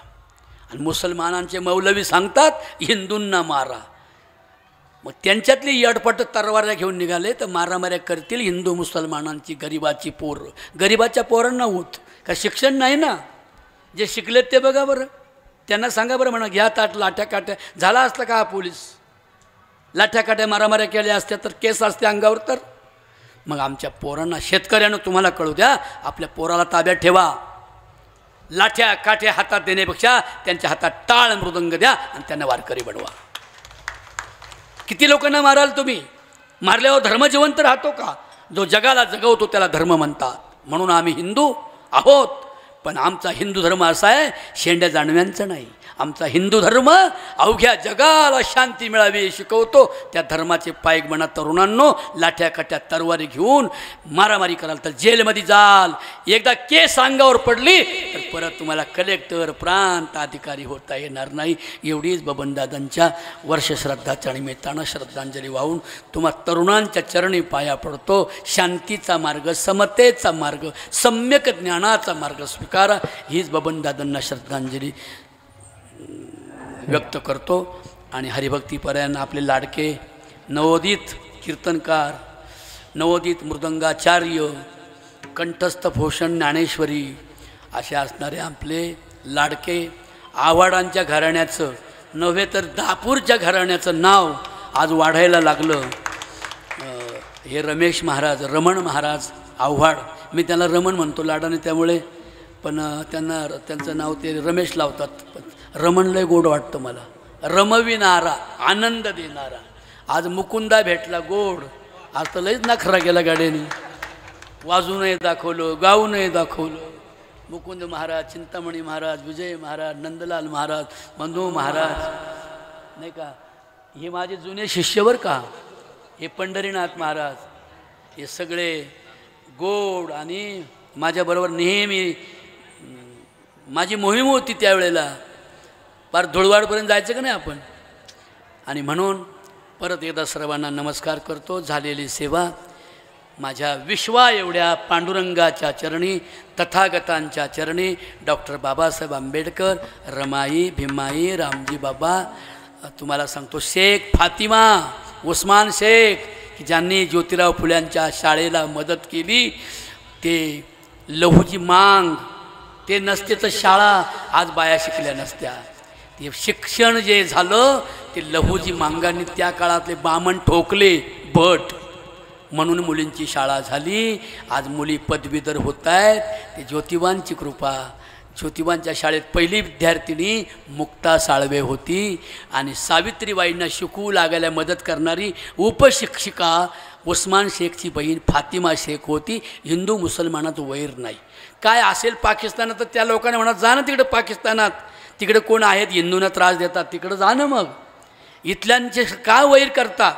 आणि मुसलमानांचे मौलवी सांगतात हिंदूंना मारा. मग त्यांच्यातली यडपट तरवाऱ्या घेऊन निघाले तर मारामाऱ्या करतील हिंदू मुसलमानांची गरिबाची पोरं. गरिबाच्या पोरांना होत का शिक्षण नाही ना. जे शिकलेत ते बघा बरं, त्यांना सांगा बरं म्हणा घ्या ताट लाठ्या काठ्या. झाला असला का हा पोलीस? लाठ्या काठ्या मारामाऱ्या केल्या असत्या तर केस असते अंगावर. तर मग आमच्या पोरांना, शेतकऱ्यानं तुम्हाला कळू द्या, आपल्या पोराला ताब्यात ठेवा. लाठ्या काठ्या हातात देण्यापेक्षा त्यांच्या हातात टाळ मृदंग द्या आणि त्यांना वारकरी बनवा. किती लोकांना माराल तुम्ही? मारल्यावर धर्म जिवंत राहतो का? जो जगाला जगवतो त्याला धर्म म्हणतात. म्हणून आम्ही हिंदू आहोत, पण आमचा हिंदू धर्म असा आहे शेंड्या जाणव्यांचा नाही. आमचा हिंदू धर्म अवघ्या जगाला शांती मिळावी शिकवतो. त्या धर्माचे पायक म्हणा तरुणांनो. लाठ्या काठ्या तरवारी घेऊन मारामारी कराल तर जेलमध्ये जाल. एकदा केस अंगावर पडली तर परत तुम्हाला कलेक्टर प्रांत अधिकारी होता येणार नाही. एवढीच बबनदादांच्या वर्षश्राद्धाच्या निमित्तानं श्रद्धांजली वाहून तुम्हा तरुणांच्या चरणी पाया पडतो. शांतीचा मार्ग, समतेचा मार्ग, सम्यक ज्ञानाचा मार्ग स्वीकारा. हीच बबनदादांना श्रद्धांजली व्यक्त करतो. आणि हरिभक्तीपर्यंत आपले लाडके नवोदित कीर्तनकार, नवोदित मृदंगाचार्य, कंठस्थ भूषण ज्ञानेश्वरी असे असणारे आपले लाडके आव्हाडांच्या घराण्याचं नव्हे तर दापूरच्या घराण्याचं नाव आज वाढायला लागलं. हे रमेश महाराज, रमण महाराज आव्हाड, मी त्यांना रमण म्हणतो लाडाने त्यामुळे, पण त्यांचं नाव ते रमेश लावतात. रमण लय गोड वाटतं मला. रमविणारा, आनंद देणारा. आज मुकुंदा भेटला गोड, आज तर लईच नखरा गेला गाड्याने. वाजूनही दाखवलं, गाऊनही दाखवलं. मुकुंद महाराज, चिंतामणी महाराज, विजय महाराज, नंदलाल महाराज, मंधू महाराज, नाही का, हे माझे जुने शिष्यवर का, हे पंढरीनाथ महाराज, हे सगळे गोड. आणि माझ्याबरोबर नेहमी माझी मोहीम होती त्यावेळेला, पार धुळवाडपर्यंत जायचं का नाही आपण. आणि म्हणून परत एकदा सर्वांना नमस्कार करतो. झालेली सेवा माझ्या विश्वा एवढ्या पांडुरंगाच्या चरणी, तथागतांच्या चरणी, डॉक्टर बाबासाहेब आंबेडकर, रमाई, भीमाई, रामजी बाबा, तुम्हाला सांगतो शेख फातिमा, उस्मान शेख, की ज्यांनी ज्योतिराव फुल्यांच्या शाळेला मदत केली. ते लहूची मांग, ते नसते तर शाळा आज बाया शिकल्या नसत्या. ते शिक्षण जे झालं ते लहूजी मांगांनी त्या काळातले बामण ठोकले, भट, म्हणून मुलींची शाळा झाली. आज मुली पदवीधर होत आहेत. ते ज्योतिबांची कृपा. ज्योतिबांच्या शाळेत पहिली विद्यार्थिनी मुक्ता साळवे होती. आणि सावित्रीबाईंना शिकवू लागायला मदत करणारी उपशिक्षिका उस्मान शेखची बहीण फातिमा शेख होती. हिंदू मुसलमानाचं वैर नाही. काय असेल पाकिस्तानात तर त्या लोकांना म्हणा जा ना तिकडं पाकिस्तानात, तिकडे कोण आहेत हिंदूंना त्रास देतात, तिकडं जा ना. मग इथल्यांचे का वैर करता.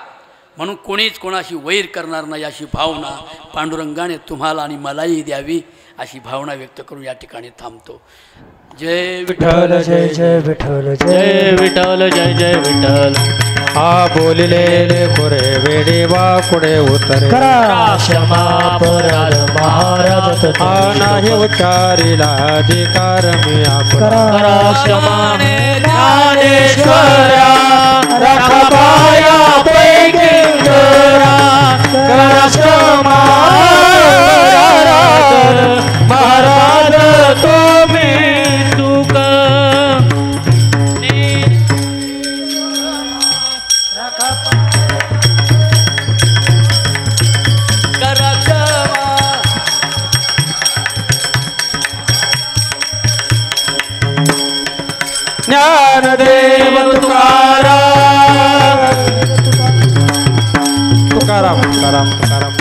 म्हणून कोणीच कोणाशी वैर करणार नाही अशी भावना पांडुरंगाने तुम्हाला आणि मलाही द्यावी अशी भावना व्यक्त करून या ठिकाणी थांबतो. जय विठ्ठल जय जय विठ्ठल जय विठ्ठल जय जय विठ्ठल. हा बोलिलेले पुरे वेडी वा कुडे उतरे. करा क्षमा अपराध महाराज हा नाही उच्चारिला अधिकार मी आपण. करा क्षमा ज्ञानेश्वरा रख पाया पैकी करा क्षमा महाराज तुम्ही सुख करा क्षमा. ज्ञानदेव तुकाराम तुकाराम तुकाराम तुकाराम.